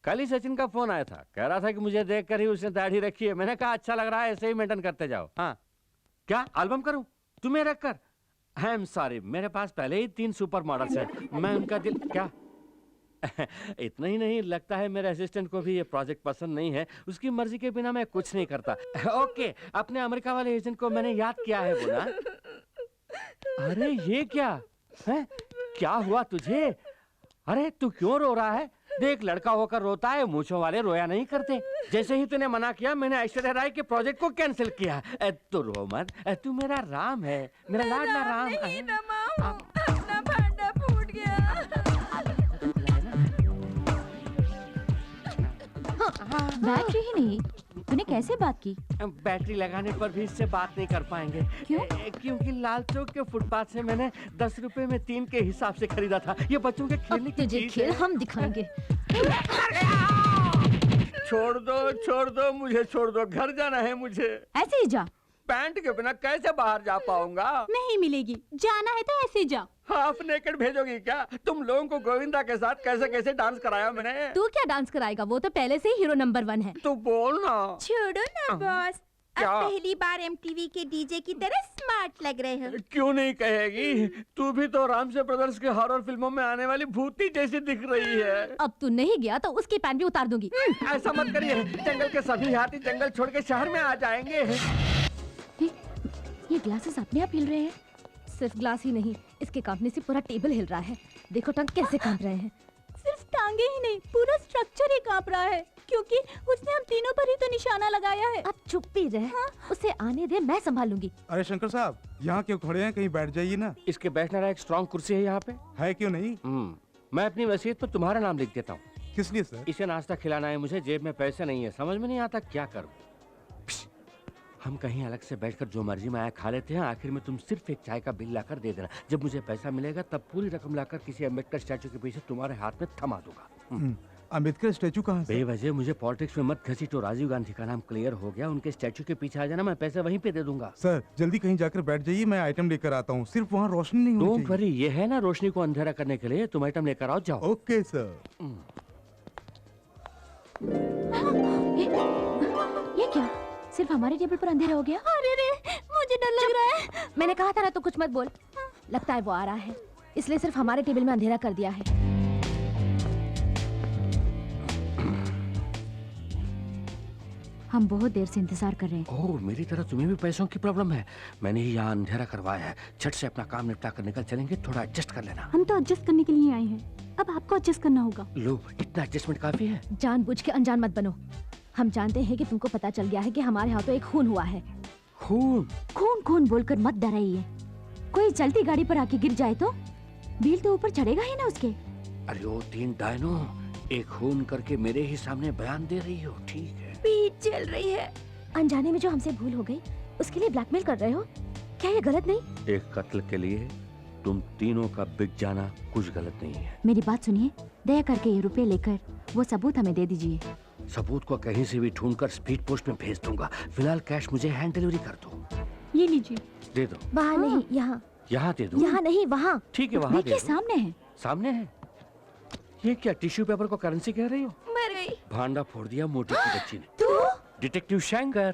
कल ही सचिन का फोन आया था, कह रहा था कि मुझे देखकर ही उसने दाढ़ी रखी है। मैंने कहा अच्छा लग रहा है, ऐसे ही मेंटेन करते जाओ। हाँ क्या एल्बम करूं तुम्हें रखकर? आई एम सॉरी, मेरे पास पहले ही 3 सुपर मॉडल्स हैं। मैं उनका दिल क्या इतना ही नहीं, लगता है मेरे असिस्टेंट को भी ये प्रोजेक्ट पसंद नहीं है। उसकी मर्जी के बिना मैं कुछ नहीं करता। ओके, अपने अमेरिका वाले एजेंट को मैंने याद किया है बोला। अरे ये क्या है? क्या हुआ तुझे? अरे तू क्यों रो रहा है? देख लड़का होकर रोता है, मूंछों वाले रोया नहीं करते। जैसे ही तूने मना किया मैंने ऐश्वर्या राय के प्रोजेक्ट को कैंसिल किया। तू रो मत, तू मेरा राम है, मेरा लाडला राम है। अपना भांडा फूट गया। बैटरी ही नहीं, तूने कैसे बात की? बैटरी लगाने पर भी इससे बात नहीं कर पाएंगे। क्यों? क्योंकि लाल चौक के फुटपाथ से मैंने 10 रुपए में 3 के हिसाब से खरीदा था। ये बच्चों के खेलने की तुझे खेल हम दिखाएंगे। छोड़ दो मुझे, छोड़ दो। घर जाना है मुझे। ऐसे ही जा। पैंट के बिना कैसे बाहर जा पाऊंगा? नहीं मिलेगी, जाना है तो ऐसे जा। हाफ नेकेड भेजोगी क्या? तुम लोगों को गोविंदा के साथ कैसे कैसे डांस कराया मैंने। तू क्या डांस कराएगा? वो तो पहले से ही हीरो नंबर 1 है। तू बोल ना। छोड़ो ना बॉस, अब क्या? पहली बार एमटीवी के डीजे की तरह स्मार्ट लग रहे हो। क्यों नहीं कहेगी? तू भी तो रामसे ब्रदर्स के हॉरर फिल्मों में आने वाली भूती जैसी दिख रही है। अब तू नहीं गया तो उसकी पैंट भी उतार दूंगी। ऐसा मत करिए, जंगल के सभी हाथी जंगल छोड़ के शहर में आ जाएंगे। ये ग्लासेस अपने आप हिल रहे हैं। सिर्फ ग्लास ही नहीं, इसके कांपने से पूरा टेबल हिल रहा है। देखो टंग कैसे कांप रहे हैं। सिर्फ टांगे ही नहीं, पूरा स्ट्रक्चर ही कांप रहा है, क्योंकि उसने हम तीनों पर ही तो निशाना लगाया है। अब चुप भी रह। हाँ? उसे आने दे, मैं संभालूंगी। अरे शंकर साहब, यहाँ क्यों खड़े हैं? कहीं बैठ जाइए ना। इसके बैठने वाला एक स्ट्रॉन्ग कुर्सी है यहाँ पे। है क्यों नहीं? मैं अपनी वसीयत पर तुम्हारा नाम लिख देता हूँ। किस लिए सर? इसे नाश्ता खिलाना है मुझे, जेब में पैसे नहीं है, समझ में नहीं आता क्या करूँ। हम कहीं अलग से बैठकर जो मर्जी में आया खा लेते हैं। आखिर में तुम सिर्फ एक चाय का बिल लाकर दे देना। जब मुझे पैसा मिलेगा तब पूरी रकम लाकर किसी अम्बेडकर स्टैचू के पीछे तुम्हारे हाथ में थमा दूंगा। अम्बेडकर स्टैचू कहाँ से? बेवजह मुझे पॉलिटिक्स में मत घसीटो। राजीव गांधी का नाम क्लियर हो गया, उनके स्टैचू के पीछे आ जाना, मैं पैसे वहीं पे दे दूंगा। सर जल्दी कहीं जाकर बैठ जाइए, मैं आइटम लेकर आता हूँ। सिर्फ वहाँ रोशनी नहीं होनी चाहिए। वरी ये है ना रोशनी को अंधेरा करने के लिए। तुम आइटम लेकर आओ, जाओ। Okay sir. ये क्या? सिर्फ हमारे टेबल पर अंधेरा हो गया? अरे रे, मुझे डर लग रहा है। मैंने कहा था ना, तो कुछ मत बोल। लगता है वो आ रहा है, इसलिए सिर्फ हमारे टेबल में अंधेरा कर दिया है। हम बहुत देर से इंतजार कर रहे हैं। ओह, मेरी तरह तुम्हें भी पैसों की प्रॉब्लम है। मैंने ही यहाँ अंधेरा करवाया है। झट से अपना काम निपटा कर निकल चलेंगे। थोड़ा एडजस्ट कर लेना। हम तो एडजस्ट करने के लिए आए हैं, अब आपको एडजस्ट करना होगा। लो, इतना एडजस्टमेंट काफी है। जानबूझ के अनजान मत बनो। हम जानते हैं कि तुमको पता चल गया है कि हमारे हाथों एक खून हुआ है। खून? खून खून बोलकर मत डराइए। कोई चलती गाड़ी पर आके गिर जाए तो बिल तो ऊपर चढ़ेगा ही ना उसके। अरे ओ 3 डायनो, एक खून करके मेरे ही सामने बयान दे रही हो। ठीक है, पीठ चल रही है। अनजाने में जो हमसे भूल हो गई, उसके लिए ब्लैकमेल कर रहे हो? क्या ये गलत नहीं? एक कत्ल के लिए तुम तीनों का बिक जाना कुछ गलत नहीं है। मेरी बात सुनिए, दया करके ये रुपए लेकर वो सबूत हमें दे दीजिए। सबूत को कहीं से भी ढूंढकर स्पीड पोस्ट में भेज दूंगा। फिलहाल कैश मुझे हैंड डिलीवरी कर दो। ये लीजिए। दे दो। वहाँ नहीं, यहाँ। यहाँ दे दो। यहाँ नहीं, वहाँ। ठीक है, वहाँ दे देखिए दो। सामने है। सामने है? ये क्या टिश्यू पेपर को करेंसी कह रही हो? मर गई। भांडा फोड़ दिया मोटी की बच्ची ने। डिटेक्टिव शंकर,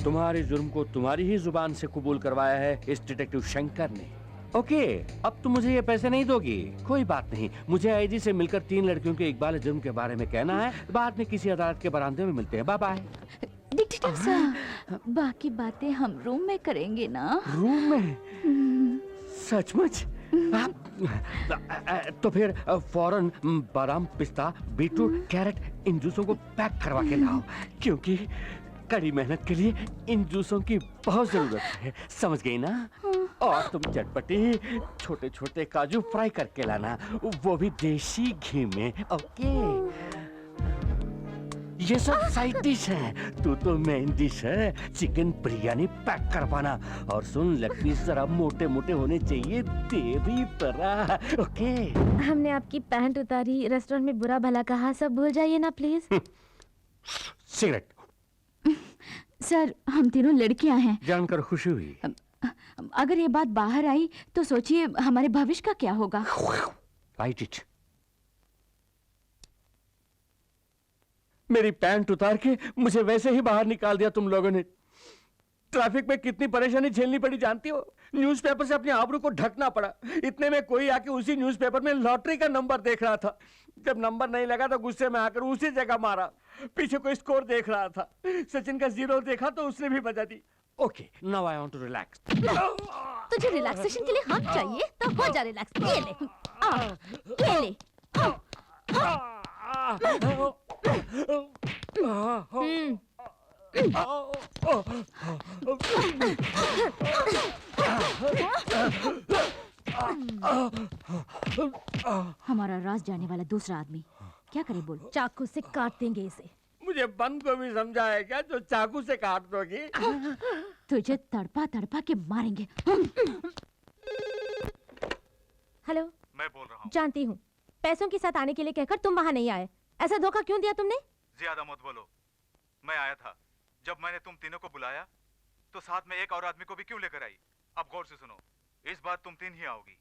तुम्हारे जुर्म को तुम्हारी ही जुबान से कबूल करवाया है इस डिटेक्टिव शंकर ने। ओके, अब तुम मुझे ये पैसे नहीं दोगी, कोई बात नहीं। मुझे आईजी से मिलकर 3 लड़कियों के इकबाल जुर्म के बारे में कहना है। बाद में किसी अदालत के बरामदे में मिलते हैं। Bye bye. डिटेक्टिव सर, बाकी बातें हम रूम में करेंगे ना? रूम में? सचमुच? तो फिर फौरन बादाम, पिस्ता, बीटरूट, कैरेट इन जूसों को पैक करवा के लाओ, क्योंकि कड़ी मेहनत के लिए इन जूसों की बहुत जरूरत है। समझ गई ना? और तुम चटपटी छोटे छोटे काजू फ्राई करके लाना, वो भी देसी घी में। ओके, ये सब साइड डिश है, तू तो मेन डिश है। चिकन बिरयानी पैक करवाना। और सुन, लेग पीस जरा मोटे मोटे होने चाहिए, तेरी तरह। ओके। हमने आपकी पैंट उतारी, रेस्टोरेंट में बुरा भला कहा, सब भूल जाइए ना प्लीज। सिगरेट। सर, हम तीनों लड़कियां हैं। जानकर खुशी हुई। अगर ये बात बाहर आई तो सोचिए हमारे भविष्य का क्या होगा। Right it. मेरी पैंट उतार के मुझे वैसे ही बाहर निकाल दिया तुम लोगों ने। ट्रैफिक में कितनी परेशानी झेलनी पड़ी जानती हो? न्यूज़पेपर से अपने आबरू को ढकना पड़ा। इतने में कोई आके उसी न्यूज़पेपर में लॉटरी का नंबर देख रहा था। जब नंबर नहीं लगा तो गुस्से में आकर उसी जगह मारा। पीछे कोई स्कोर देख रहा था, सचिन का 0 देखा तो उसने भी बजा दी। Okay, now I want to relax. तुझे रिलैक्सेशन के लिए हम चाहिए तो हो जा रिलैक्स। ये ले, ये ले। हमारा राज जाने वाला दूसरा आदमी क्या करे बोल? चाकू से काट देंगे इसे। मुझे बंद को भी समझा है क्या जो चाकू से काट दोगी? तुझे तड़पा तड़पा के मारेंगे। हेलो, मैं बोल रहा हूँ। जानती हूँ, पैसों के साथ आने के लिए कहकर तुम वहाँ नहीं आए। ऐसा धोखा क्यों दिया तुमने? ज्यादा मत बोलो। मैं आया था। जब मैंने तुम तीनों को बुलाया तो साथ में एक और आदमी को भी क्यों लेकर आई? अब गौर से सुनो, इस बार तुम 3 ही आओगी।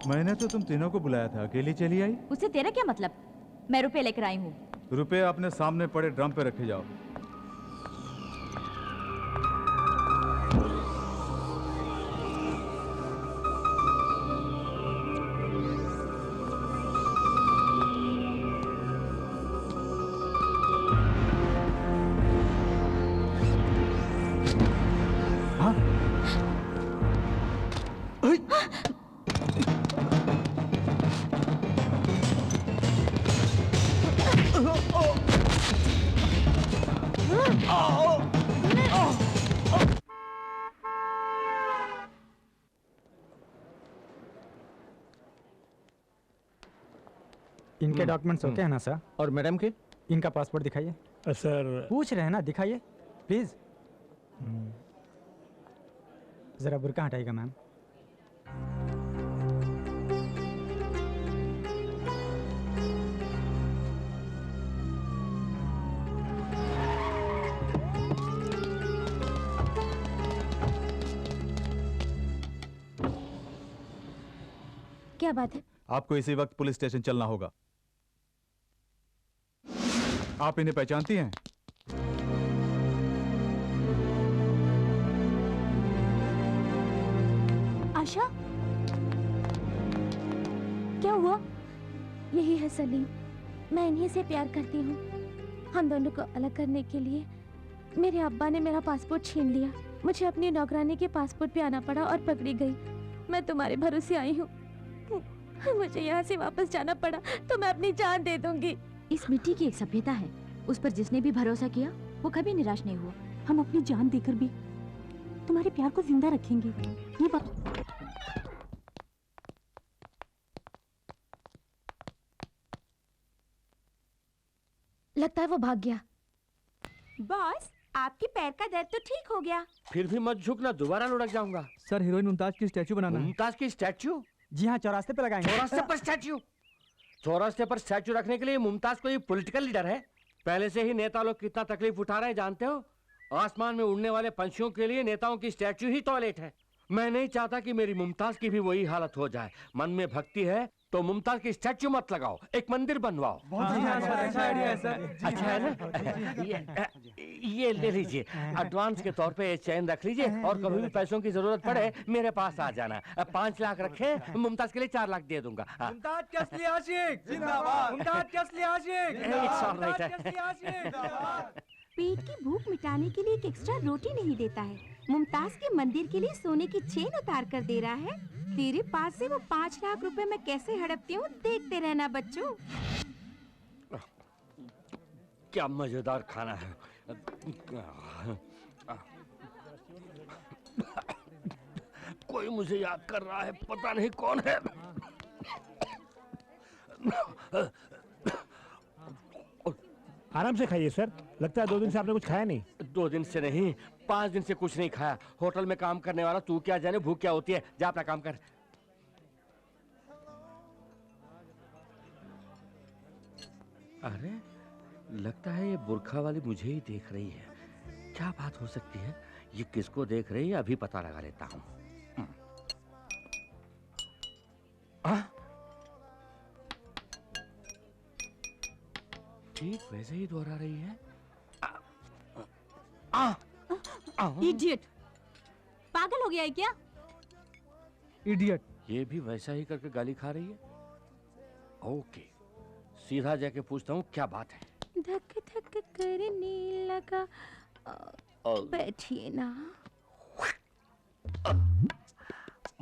मैंने तो तुम तीनों को बुलाया था, अकेली चली आई? उससे तेरा क्या मतलब? मैं रुपए लेकर आई हूँ। रुपए अपने सामने पड़े ड्रम पे रखे जाओ। इनके डॉक्यूमेंट्स ओके हैं ना सर? और मैडम के? इनका पासपोर्ट दिखाइए। सर पूछ रहे हैं ना, दिखाइए प्लीज। जरा बुर्का हटाइएगा मैम। क्या बात है? आपको इसी वक्त पुलिस स्टेशन चलना होगा। आप इन्हें पहचानती हैं? आशा, क्या हुआ? यही है सलीम, मैं इन्हीं से प्यार करती हूँ। हम दोनों को अलग करने के लिए मेरे अब्बा ने मेरा पासपोर्ट छीन लिया। मुझे अपनी नौकरानी के पासपोर्ट पे आना पड़ा और पकड़ी गई। मैं तुम्हारे भरोसे आई हूँ। मुझे यहाँ से वापस जाना पड़ा तो मैं अपनी जान दे दूंगी। इस मिट्टी की एक सभ्यता है, उस पर जिसने भी भरोसा किया वो कभी निराश नहीं हुआ। हम अपनी जान देकर भी तुम्हारे प्यार को जिंदा रखेंगे, ये बात। लगता है वो भाग गया। बॉस, आपके पैर का दर्द तो ठीक हो गया। फिर भी मत झुकना, दोबारा लुढ़क जाऊंगा। सर, हीरोइन मुमताज की स्टैचू बनाना है। मुमताज की स्टैचू? जी हाँ, चौरास्ते पे लगाएंगे। चौरास्ते पर स्टैचू? चौरास्ते पर स्टैचू रखने के लिए मुमताज कोई पॉलिटिकल लीडर है? पहले से ही नेता लोग कितना तकलीफ उठा रहे हैं जानते हो? आसमान में उड़ने वाले पंछियों के लिए नेताओं की स्टैचू ही टॉयलेट है। मैं नहीं चाहता कि मेरी मुमताज की भी वही हालत हो जाए। मन में भक्ति है तो मुमताज की स्टैचू मत लगाओ, एक मंदिर बनवाओ। अच्छा आइडिया है सर। अच्छा है ना? ये ले लीजिए, एडवांस के तौर पे ये चैन रख लीजिए और कभी भी पैसों की जरूरत पड़े मेरे पास आ जाना। 5 लाख रखे, मुमताज के लिए 4 लाख दे दूंगा। मुमताज के असली आशिक जिंदाबाद, मुमताज के असली आशिक जिंदाबाद। पेट की भूख मिटाने के लिए एक एक्स्ट्रा रोटी नहीं देता है, मुमताज के मंदिर के लिए सोने की चेन उतार कर दे रहा है। तेरे पास से वो 5 लाख रुपए मैं कैसे हड़पती हूँ, देखते रहना बच्चों। क्या मजेदार खाना है। कोई मुझे याद कर रहा है, पता नहीं कौन है। आराम से खाइए सर, लगता है 2 दिन से आपने कुछ खाया नहीं। 2 दिन से नहीं, 5 दिन से कुछ नहीं खाया। होटल में काम करने वाला तू क्या जाने भूख क्या होती है। जा अपना काम कर। अरे लगता है ये बुर्खा वाली मुझे ही देख रही है। क्या बात हो सकती है? ये किसको देख रही है अभी पता लगा लेता हूँ। ठीक वैसे ही दोहरा रही है। इडियट, पागल हो गया है क्या? इडियट। ये भी वैसा ही करके गाली खा रही है। ओके, सीधा जाके पूछता हूँ क्या बात है। धक धक करने लगा। बैठिए ना।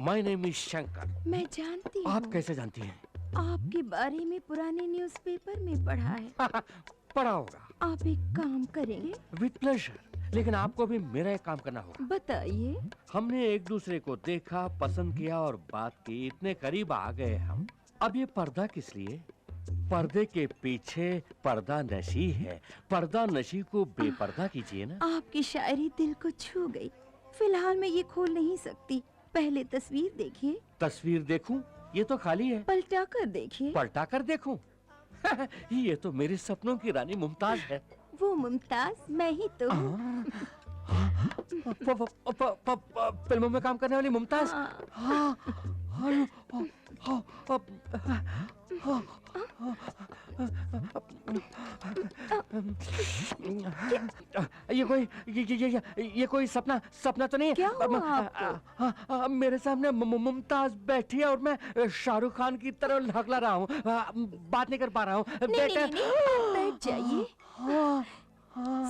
My name is Shankar. मैं जानती हूँ। आप कैसे जानती हैं? आपके बारे में पुराने न्यूज़पेपर में पढ़ा है। पढ़ा होगा। आप एक काम करेंगे? विद प्लेजर, लेकिन आपको भी मेरा एक काम करना होगा। बताइए। हमने एक दूसरे को देखा, पसंद किया और बात की, इतने करीब आ गए हम। अब ये पर्दा किस लिए? पर्दे के पीछे पर्दा नशी है। पर्दा नशी को बेपर्दा कीजिए ना। आपकी शायरी दिल को छू गई। फिलहाल मैं ये खोल नहीं सकती, पहले तस्वीर देखिए। तस्वीर देखूं? ये तो खाली है। पलटा कर देखिए। पलटा कर देखूं? ये तो मेरे सपनों की रानी मुमताज है। वो मुमताज मैं ही तो हूँ। फिल्मों में काम करने वाली मुमताज। ये कोई सपना तो नहीं? क्या हुआ आपको? मेरे सामने मुमताज बैठी है और मैं शाहरुख खान की तरह हकला रहा हूँ। बात नहीं कर पा रहा हूँ। नहीं, बैठ जाइए।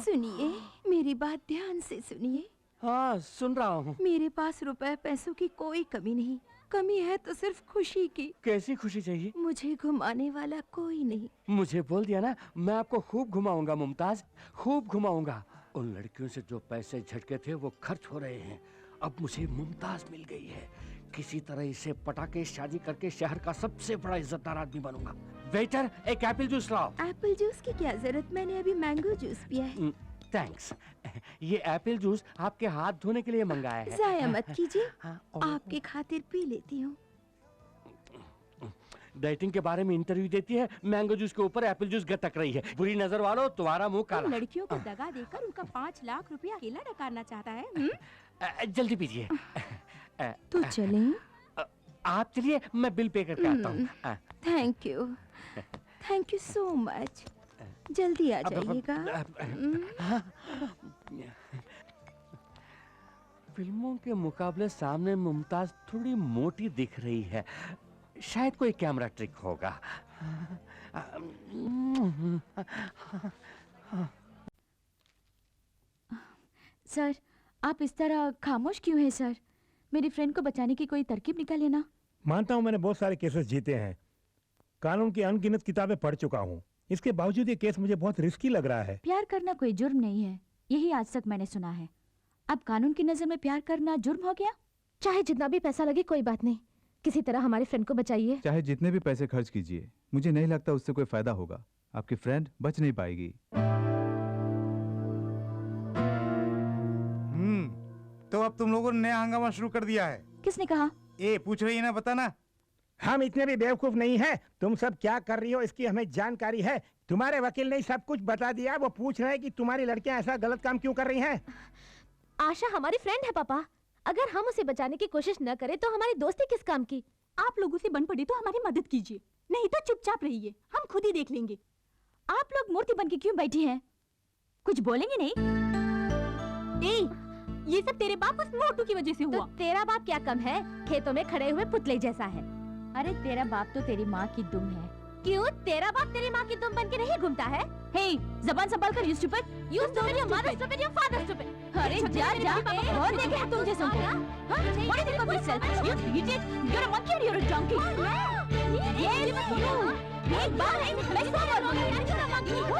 सुनिए, मेरी बात ध्यान से सुनिए। हाँ, सुन रहा हूँ। मेरे पास रुपए पैसों की कोई कमी नहीं, कमी है तो सिर्फ खुशी की। कैसी खुशी चाहिए? मुझे घुमाने वाला कोई नहीं। मुझे बोल दिया ना, मैं आपको खूब घुमाऊंगा मुमताज, खूब घुमाऊंगा। उन लड़कियों से जो पैसे झटके थे वो खर्च हो रहे हैं। अब मुझे मुमताज मिल गई है। किसी तरह इसे पटा के शादी करके शहर का सबसे बड़ा इज्जतदार आदमी बनूंगा। वेटर, एक एप्पल जूस लाओ। एप्पल जूस की क्या जरूरत, मैंने अभी मैंगो जूस पिया है। थैंक्स। ये एप्पल जूस आपके हाथ धोने के लिए मंगाया है। जाया मत कीजिए, आपके खातिर पी लेती हूँ। डाइटिंग के बारे में इंटरव्यू देती है, मैंगो जूस के ऊपर एप्पल जूस गटक रही है। बुरी नजर वालों, तुम्हारा मुंह काला। लड़कियों को दगा देकर उनका 5 लाख रुपया अकेला नकारना चाहता है। जल्दी पीजिए। तो चलें? आप चलिए, मैं बिल पे करके आता हूँ। Thank you so much. जल्दी आ जाइएगा। फिल्मों के मुकाबले सामने मुमताज थोड़ी मोटी दिख रही है। शायद कोई कैमरा ट्रिक होगा। सर, आप इस तरह खामोश क्यों हैं सर? मेरी फ्रेंड को बचाने की कोई तरकीब निकालिए ना। मानता हूँ मैंने बहुत सारे केसेस जीते हैं, कानून की अनगिनत किताबें पढ़ चुका हूँ, इसके बावजूद ये केस मुझे बहुत रिस्की लग रहा है। प्यार करना कोई जुर्म नहीं है, यही आज तक मैंने सुना है। अब कानून की नजर में प्यार करना जुर्म हो गया? चाहे जितना भी पैसा लगे कोई बात नहीं, किसी तरह हमारी फ्रेंड को बचाइए। चाहे जितने भी पैसे खर्च कीजिए, मुझे नहीं लगता उससे कोई फायदा होगा। आपकी फ्रेंड बच नहीं पाएगी। तो अब तुम लोगों ने नया हंगामा शुरू कर दिया है। किसने कहा? ए पूछ रही है ना, बताना। हम इतने भी बेवकूफ नहीं हैं। तुम सब क्या कर रही हो इसकी हमें जानकारी है। तुम्हारे वकील ने सब कुछ बता दिया। वो पूछ रहे हैं कि तुम्हारी लड़कियां ऐसा गलत काम क्यों कर रही हैं। आशा हमारी फ्रेंड है पापा, अगर हम उसे बचाने की कोशिश न करें तो हमारी दोस्ती किस काम की। आप लोगों से बन पड़ी तो हमारी मदद कीजिए, नहीं तो चुपचाप रहिए, हम खुद ही देख लेंगे। आप लोग मूर्ति बन के क्यों बैठी हैं? कुछ बोलेंगे नहीं? ये सब तेरे बाप उस मोटू की वजह से हुआ। तो तेरा बाप क्या कम है, खेतों में खड़े हुए पुतले जैसा है। अरे तेरा बाप तो तेरी माँ की दुम है। क्यों तेरा बाप तेरी माँ की दुम बन के नहीं घूमता है? हे, जबान संभाल कर, you stupid, you stupid, your mother stupid, your father stupid। अरे जा जा, और देखे तुम जैसे को। What do you think of yourself? You idiot, you're a monkey or you're a donkey? एक बार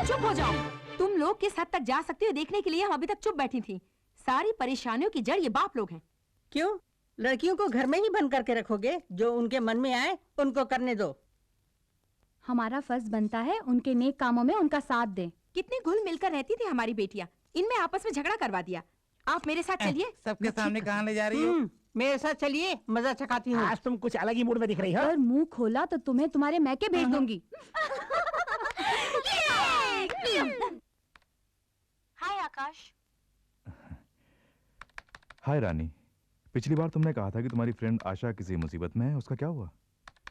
चुप हो जाओ। तुम लोग किस हद तक जा सकती हो देखने के लिए हम अभी तक चुप बैठी थी। सारी परेशानियों की जड़ ये बाप लोग हैं। क्यों लड़कियों को घर में ही बंद करके रखोगे? जो उनके मन में आए उनको करने दो। हमारा फर्ज बनता है उनके नेक कामों में उनका साथ दें। कितनी घुल मिलकर रहती थी हमारी बेटियां, इनमें आपस में झगड़ा करवा दिया। आप मेरे साथ चलिए। सबके सामने कहाँ ले जा रही हो? मेरे साथ चलिए, मजा चखाती हूँ। आज तुम कुछ अलग ही मूड में दिख रही हो। अगर मुंह खोला तो तुम्हें तुम्हारे मैके भेज दूंगी। हाय आकाश। हाय रानी, पिछली बार तुमने कहा था कि तुम्हारी फ्रेंड आशा किसी मुसीबत में है, उसका क्या हुआ?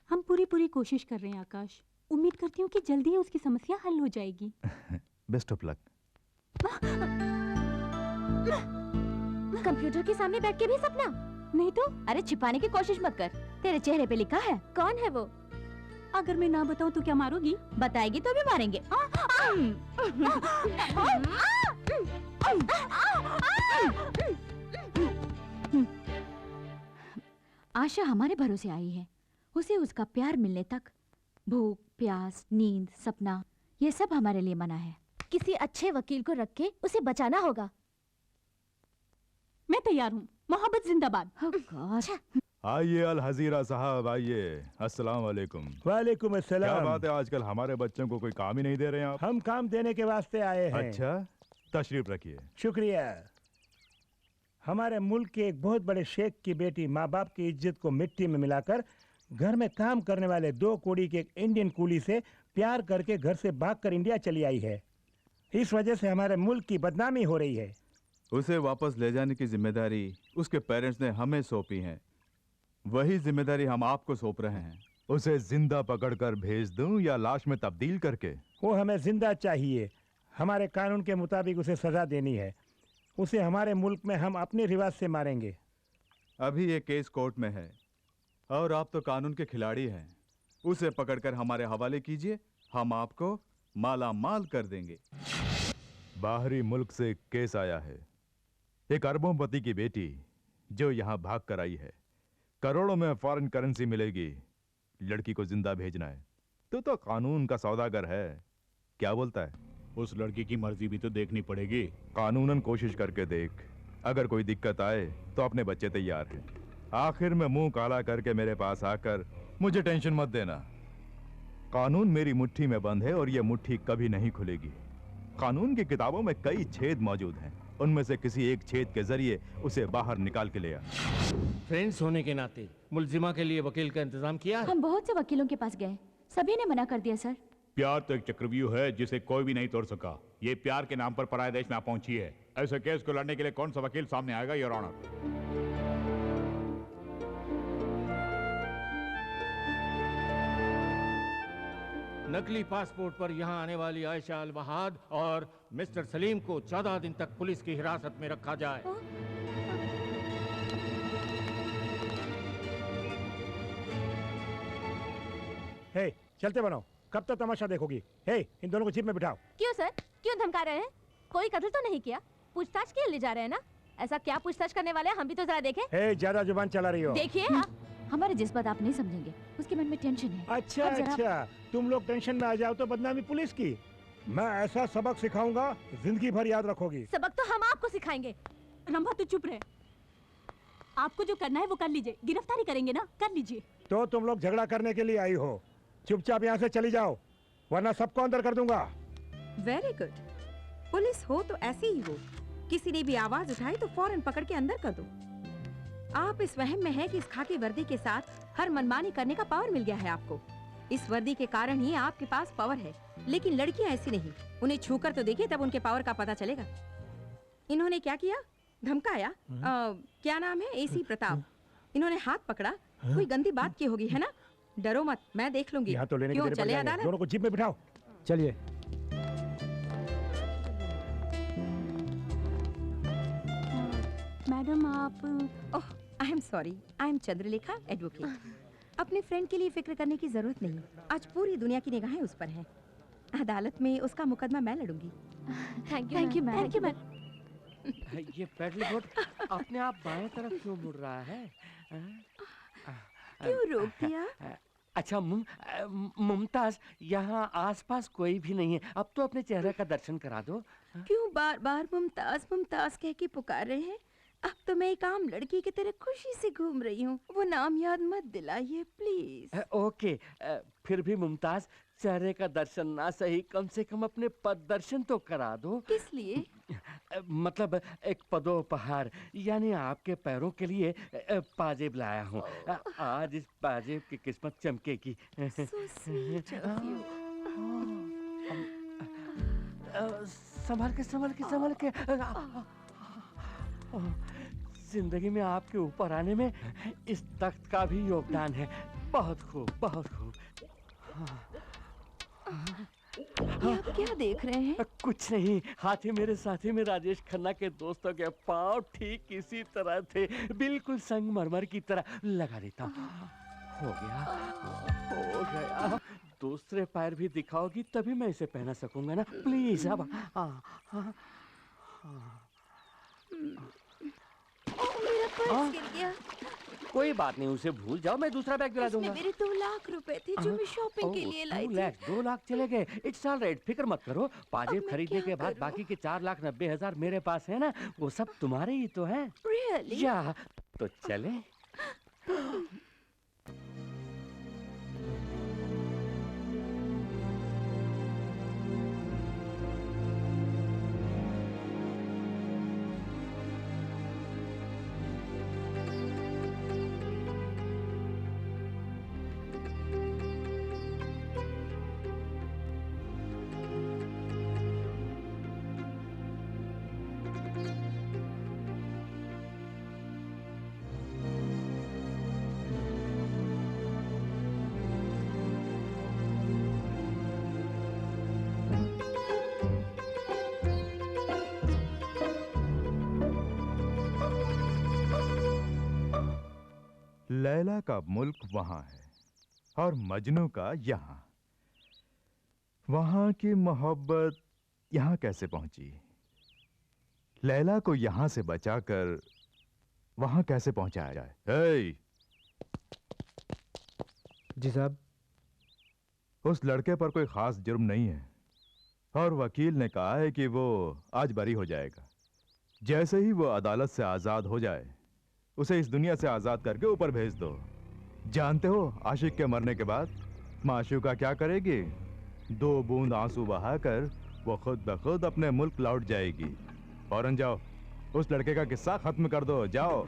हम पूरी कोशिश कर रहे हैं आकाश, उम्मीद करती हूँ कि जल्दी ही उसकी समस्या हल हो जाएगी। Best of luck. कंप्यूटर के सामने बैठ के भी सपना? नहीं तो। अरे छिपाने की कोशिश मत कर, तेरे चेहरे पे लिखा है। कौन है वो? अगर मैं ना बताऊं तो क्या मारोगी? बताएगी तो भी मारेंगे। आशा हमारे भरोसे आई है, उसे उसका प्यार मिलने तक भूख, प्यास, नींद, सपना, ये सब हमारे लिए मना है। किसी अच्छे वकील को रख के उसे बचाना होगा। मैं तैयार हूँ, मोहब्बत जिंदाबाद। आइए अल हजीरा साहब, आइए। अस्सलाम वालेकुम। वालेकुम अस्सलाम। क्या बात है, आजकल हमारे बच्चों को कोई काम ही नहीं दे रहे हैं आप? हम काम देने के वास्ते आए हैं। अच्छा, तशरीफ रखिए। शुक्रिया। हमारे मुल्क के एक बहुत बड़े शेख की बेटी माँ बाप की इज्जत को मिट्टी में मिलाकर घर में काम करने वाले 2 कौड़ी के एक इंडियन कूली से प्यार करके घर से भागकर इंडिया चली आई है। इस वजह से हमारे मुल्क की बदनामी हो रही है। उसे वापस ले जाने की जिम्मेदारी उसके पेरेंट्स ने हमें सौंपी है, वही जिम्मेदारी हम आपको सौंप रहे हैं। उसे जिंदा पकड़कर भेज दूं या लाश में तब्दील करके? वो हमें जिंदा चाहिए। हमारे कानून के मुताबिक उसे सजा देनी है। उसे हमारे मुल्क में हम अपने रिवाज से मारेंगे। अभी ये केस कोर्ट में है और आप तो कानून के खिलाड़ी हैं। उसे पकड़कर हमारे हवाले कीजिए, हम आपको माला माल कर देंगे। बाहरी मुल्क से केस आया है, एक अरबोंपति की बेटी जो यहाँ भाग कर आई है, करोड़ों में फॉरेन करेंसी मिलेगी, लड़की को जिंदा भेजना है। तो कानून का सौदागर है, क्या बोलता है? उस लड़की की मर्जी भी तो देखनी पड़ेगी। कानूनन कोशिश करके देख, अगर कोई दिक्कत आए तो अपने बच्चे तैयार हैं। आखिर में मुंह काला करके मेरे पास आकर मुझे टेंशन मत देना। कानून मेरी मुट्ठी में बंद है और ये मुट्ठी कभी नहीं खुलेगी। कानून की किताबों में कई छेद मौजूद हैं, उनमें से किसी एक छेद के जरिए उसे बाहर निकाल के ले आ। फ्रेंड्स होने के नाते मुलजिमा के लिए वकील का इंतजाम किया है? हम बहुत से वकीलों के पास गए, सभी ने मना कर दिया सर। प्यार तो एक चक्रव्यूह है जिसे कोई भी नहीं तोड़ सका। ये प्यार के नाम पर पराये देश में आ पहुंची है। ऐसे केस को लड़ने के लिए कौन सा वकील सामने आएगा, योर ऑनर? नकली पासपोर्ट पर यहां आने वाली आयशा अल वहाद और मिस्टर सलीम को 14 दिन तक पुलिस की हिरासत में रखा जाए। हे, चलते बनो। कब तक तमाशा देखोगी? हे, इन दोनों को जीप में बिठाओ। क्यों सर, क्यों धमका रहे हैं? कोई कत्ल तो नहीं किया, पूछताछ के लिए ले जा रहे हैं ना? ऐसा क्या पूछताछ करने वाले हैं, हम भी तो जरा देखें। हे, ज्यादा जुबान चला रही हो। देखिए हमारे जज्बात आप नहीं समझेंगे, उसके मन में टेंशन है। अच्छा अच्छा, तुम लोग टेंशन में आ जाओ तो बदनामी पुलिस की। मैं ऐसा सबक सिखाऊंगा, जिंदगी भर याद रखोगी। सबक तो हम आपको सिखाएंगे। रंभा तू चुप रहे, आपको जो करना है वो कर लीजिए, गिरफ्तारी करेंगे ना, कर लीजिए। तो तुम लोग झगड़ा करने के लिए आई हो, चुपचाप यहाँ से चली जाओ वरना सबको अंदर कर दूंगा। वेरी गुड, पुलिस हो तो ऐसी ही हो, किसी ने भी आवाज उठाई तो फौरन पकड़ के अंदर कर दो। आप इस वहम में है कि इस खाकी वर्दी के साथ हर मनमानी करने का पावर मिल गया है आपको। इस वर्दी के कारण ही आपके पास पावर है, लेकिन लड़कियां ऐसी नहीं, उन्हें छूकर तो देखिए तब उनके पावर का पता चलेगा। इन्होंने क्या किया? धमकाया। क्या नाम है? एसी प्रताप। इन्होंने हाथ पकड़ा, कोई गंदी बात की होगी, है ना? डरो मत, मैं देख लूंगी। यहाँ तो लेने क्यों, के चले अदालत? दोनों को जीप में बिठाओ। चलिए। मैडम आप oh, I am sorry, I am Chandralekha, advocate. अपने फ्रेंड के लिए फिक्र करने की जरूरत नहीं, आज पूरी दुनिया की निगाहें उस पर हैं। अदालत में उसका मुकदमा मैं लड़ूंगी। Thank you ma'am. ये पेडल बोट अपने आप बाएं तरफ क्यों मुड़ रहा है? क्यों रोक दिया? अच्छा मुमताज, यहाँ आसपास कोई भी नहीं है, अब तो अपने चेहरे का दर्शन करा दो। क्यों बार बार मुमताज मुमताज कह के पुकार रहे हैं? अब तो मैं एक आम लड़की की तरह खुशी से घूम रही हूँ, वो नाम याद मत दिलाइए प्लीज। ओके, फिर भी मुमताज, चेहरे का दर्शन ना सही, कम से कम अपने पद दर्शन तो करा दो। किस लिए? मतलब एक पदोपहार, यानी आपके पैरों के लिए पाजेब लाया हूँ। आज इस पाजेब की किस्मत चमकेगी। संभाल के संभाल के संभाल के। जिंदगी में आपके ऊपर आने में इस तख्त का भी योगदान है। बहुत खूब, बहुत खूब। आप क्या देख रहे हैं? कुछ नहीं, हाथी मेरे साथी में राजेश खन्ना के दोस्तों के पांव ठीक इसी तरह थे, बिल्कुल संगमरमर की तरह। लगा देता हूँ। हो गया, हो गया। दूसरे पैर भी दिखाओगी तभी मैं इसे पहना सकूंगा ना, प्लीज। अब मेरा पर्स गिर गया। कोई बात नहीं, उसे भूल जाओ, मैं दूसरा बैग दिला दूंगा। मेरे 2 लाख रुपए थे जो मैं शॉपिंग के लिए लाई थी। 2 लाख चले गए। इट्स ऑल राइट, फिक्र मत करो। पाजेब खरीदने के बाद बाकी के 4,90,000 मेरे पास है ना, वो सब तुम्हारे ही तो हैं। Really? या तो चले। लैला का मुल्क वहां है और मजनू का यहाँ। वहां की मोहब्बत यहाँ कैसे पहुंची? लैला को यहाँ से बचाकर वहां कैसे पहुंचाया जाए? हे! जी साहब। उस लड़के पर कोई खास जुर्म नहीं है और वकील ने कहा है कि वो आज बरी हो जाएगा। जैसे ही वो अदालत से आजाद हो जाए, उसे इस दुनिया से आजाद करके ऊपर भेज दो। जानते हो आशिक के मरने के बाद माशूका क्या करेगी? 2 बूंद आंसू बहाकर वो खुद ब खुद अपने मुल्क लौट जाएगी। फौरन जाओ, उस लड़के का किस्सा खत्म कर दो, जाओ।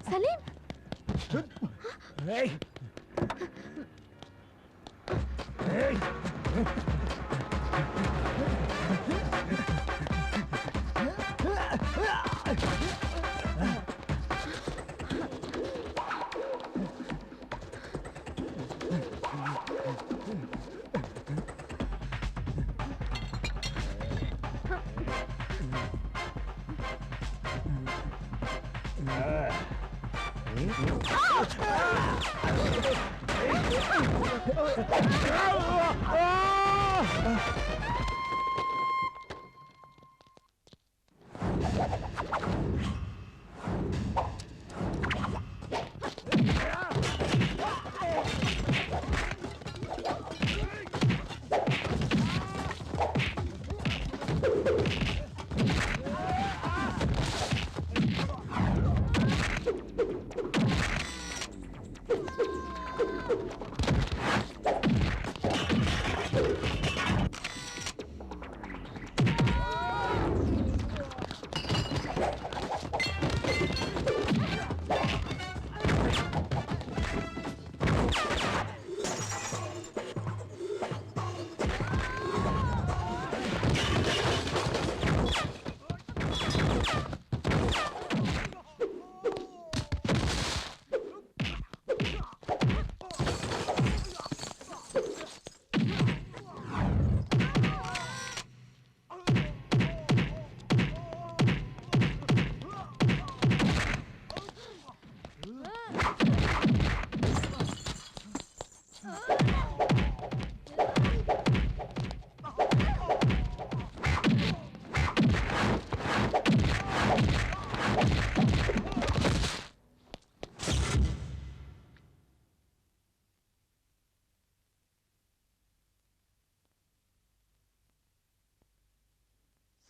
सलीम!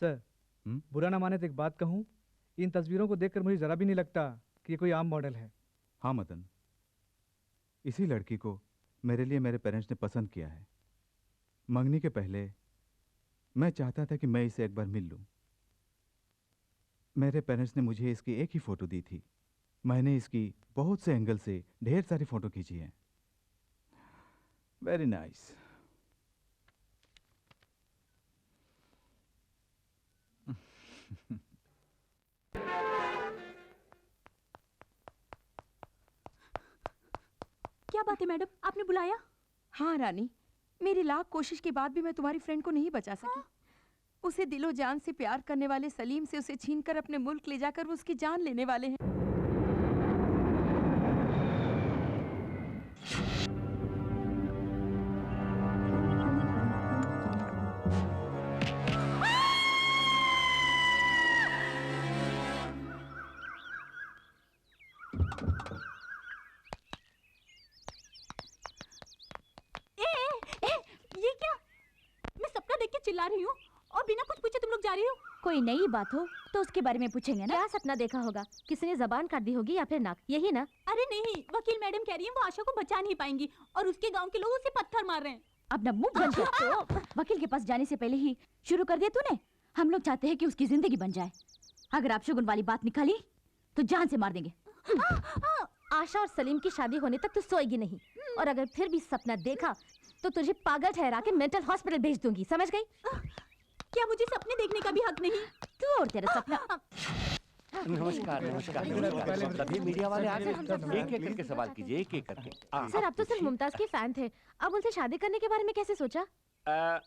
सर, बुरा ना माने तो एक बात कहूँ, इन तस्वीरों को देखकर मुझे जरा भी नहीं लगता कि ये कोई आम मॉडल है। हाँ मदन, इसी लड़की को मेरे लिए मेरे पेरेंट्स ने पसंद किया है। मंगनी के पहले मैं चाहता था कि मैं इसे एक बार मिल लूं। मेरे पेरेंट्स ने मुझे इसकी एक ही फोटो दी थी। मैंने इसकी बहुत से एंगल से ढेर सारी फोटो खींची हैं। Very nice. क्या बात है मैडम, आपने बुलाया? हाँ रानी, मेरी लाख कोशिश के बाद भी मैं तुम्हारी फ्रेंड को नहीं बचा सकी। उसे दिलो जान से प्यार करने वाले सलीम से उसे छीनकर अपने मुल्क ले जाकर वो उसकी जान लेने वाले हैं। ये क्या? मैं सपना देख के चिल्ला रही हूँ और बिना कुछ पूछे तुम लोग जा रही हो। कोई नई बात हो तो उसके बारे में पूछेंगे ना। क्या सपना देखा होगा? किसी ने जबान काट दी होगी या फिर नाक, यही ना? अरे नहीं, वकील मैडम कह रही है वो आशा को बचा नहीं पाएंगी और उसके गांव के लोग उसे पत्थर मार रहे हैं। अपना मुंह बंद कर। वकील के पास जाने से पहले ही शुरू कर दिया तूने। हम लोग चाहते हैं कि उसकी जिंदगी बन जाए। अगर आप शुगुन वाली बात निकाली तो जान से मार देंगे। आशा और सलीम की शादी होने तक तो सोएगी नहीं, और अगर फिर भी सपना देखा तो तुझे पागल ठहरा के मेंटल हॉस्पिटल भेज दूंगी, समझ गई? क्या मुझे सपने देखने का भी हक नहीं? तू और तेरा सपना। नमस्कार नमस्कार नमस्कार। सभी मीडिया वाले आ गए। एक एक करके सवाल कीजिए, एक एक करके। सर, आप तो सिर्फ मुमताज के फैन थे, अब उनसे शादी करने के बारे में कैसे सोचा?